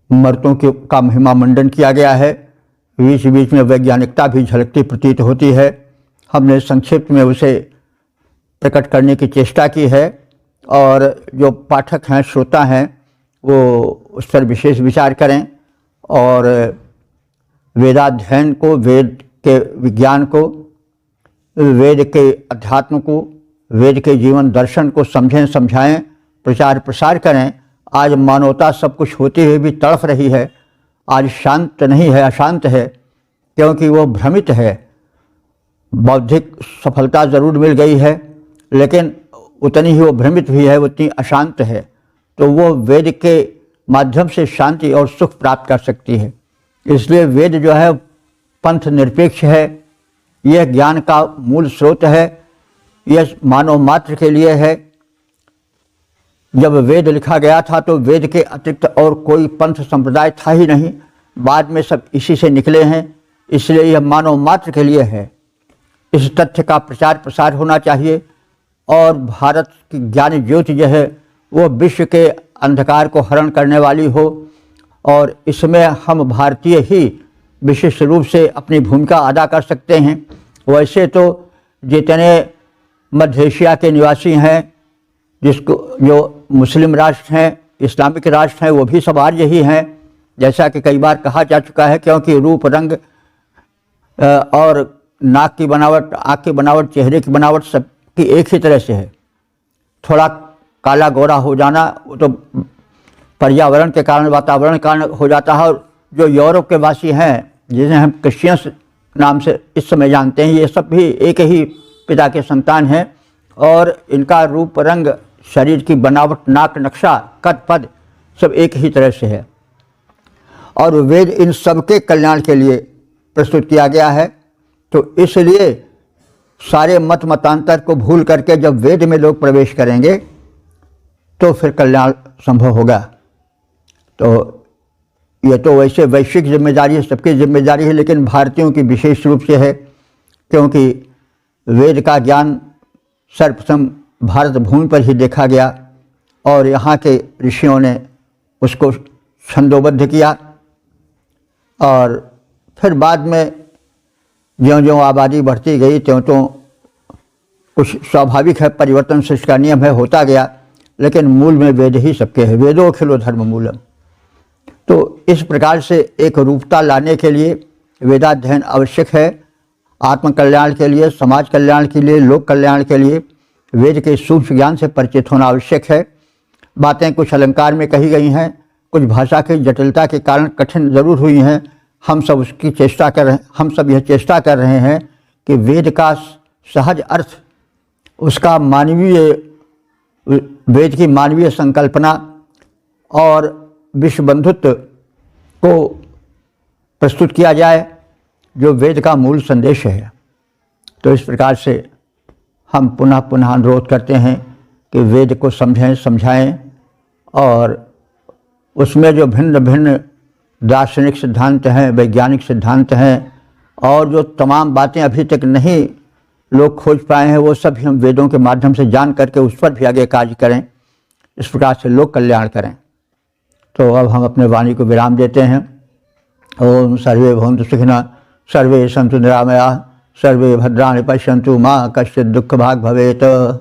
मरुतों का महिमा मंडन किया गया है। बीच बीच में वैज्ञानिकता भी झलकती प्रतीत होती है। हमने संक्षिप्त में उसे प्रकट करने की चेष्टा की है, और जो पाठक हैं, श्रोता हैं, वो उस पर विशेष विचार करें और वेदाध्ययन को, वेद के विज्ञान को, वेद के अध्यात्म को, वेद के जीवन दर्शन को समझें, समझाएं, प्रचार प्रसार करें। आज मानवता सब कुछ होते हुए भी तड़फ रही है, आज शांत नहीं है, अशांत है, क्योंकि वो भ्रमित है। बौद्धिक सफलता ज़रूर मिल गई है, लेकिन उतनी ही वो भ्रमित भी है, उतनी अशांत है। तो वो वेद के माध्यम से शांति और सुख प्राप्त कर सकती है। इसलिए वेद जो है पंथ निरपेक्ष है, यह ज्ञान का मूल स्रोत है, यह मानव मात्र के लिए है। जब वेद लिखा गया था तो वेद के अतिरिक्त और कोई पंथ संप्रदाय था ही नहीं, बाद में सब इसी से निकले हैं, इसलिए यह मानव मात्र के लिए है। इस तथ्य का प्रचार प्रसार होना चाहिए, और भारत की ज्ञान ज्योति जो है वो विश्व के अंधकार को हरण करने वाली हो, और इसमें हम भारतीय ही विशिष्ट रूप से अपनी भूमिका अदा कर सकते हैं। वैसे तो जितने मध्य एशिया के निवासी हैं, जिसको जो मुस्लिम राष्ट्र हैं, इस्लामिक राष्ट्र हैं, वो भी सब आर्य ही हैं, जैसा कि कई बार कहा जा चुका है। क्योंकि रूप, रंग और नाक की बनावट, आँख की बनावट, चेहरे की बनावट सब कि एक ही तरह से है। थोड़ा काला गोरा हो जाना वो तो पर्यावरण के कारण, वातावरण के कारण हो जाता है। और जो यूरोप के वासी हैं, जिन्हें हम क्रिश्चियंस नाम से इस समय जानते हैं, ये सब भी एक ही पिता के संतान हैं और इनका रूप, रंग, शरीर की बनावट, नाक, नक्शा, कद, पद सब एक ही तरह से है। और वेद इन सबके कल्याण के लिए प्रस्तुत किया गया है। तो इसलिए सारे मत मतांतर को भूल करके जब वेद में लोग प्रवेश करेंगे तो फिर कल्याण संभव होगा। तो ये तो वैसे वैश्विक जिम्मेदारी है, सबकी जिम्मेदारी है, लेकिन भारतीयों की विशेष रूप से है, क्योंकि वेद का ज्ञान सर्वप्रथम भारत भूमि पर ही देखा गया और यहाँ के ऋषियों ने उसको छंदोबद्ध किया। और फिर बाद में ज्यों-ज्यों आबादी बढ़ती गई त्यों-त्यों कुछ स्वाभाविक है, परिवर्तन सृष्टि का नियम है, होता गया, लेकिन मूल में वेद ही सबके है। वेदो खिलो धर्म मूलम। तो इस प्रकार से एक रूपता लाने के लिए वेदाध्ययन आवश्यक है। आत्म कल्याण के लिए, समाज कल्याण के लिए, लोक कल्याण के लिए वेद के सूक्ष्म ज्ञान से परिचित होना आवश्यक है। बातें कुछ अलंकार में कही गई हैं, कुछ भाषा की जटिलता के कारण कठिन जरूर हुई हैं। हम सब उसकी चेष्टा कर रहे हैं, हम सब यह चेष्टा कर रहे हैं कि वेद का सहज अर्थ, उसका मानवीय, वेद की मानवीय संकल्पना और विश्व बंधुत्व को प्रस्तुत किया जाए, जो वेद का मूल संदेश है। तो इस प्रकार से हम पुनः पुनः अनुरोध करते हैं कि वेद को समझें, समझाएं और उसमें जो भिन्न भिन्न दार्शनिक सिद्धांत हैं, वैज्ञानिक सिद्धांत हैं और जो तमाम बातें अभी तक नहीं लोग खोज पाए हैं, वो सब भी हम वेदों के माध्यम से जान करके उस पर भी आगे कार्य करें। इस प्रकार से लोक कल्याण करें। तो अब हम अपने वाणी को विराम देते हैं। ओम सर्वे भवन्तु सुखिनः, सर्वे सन्तु निरामयाः, सर्वे भद्राणि पश्यन्तु, मा कश्चित् दुःखभाग् भवेत्।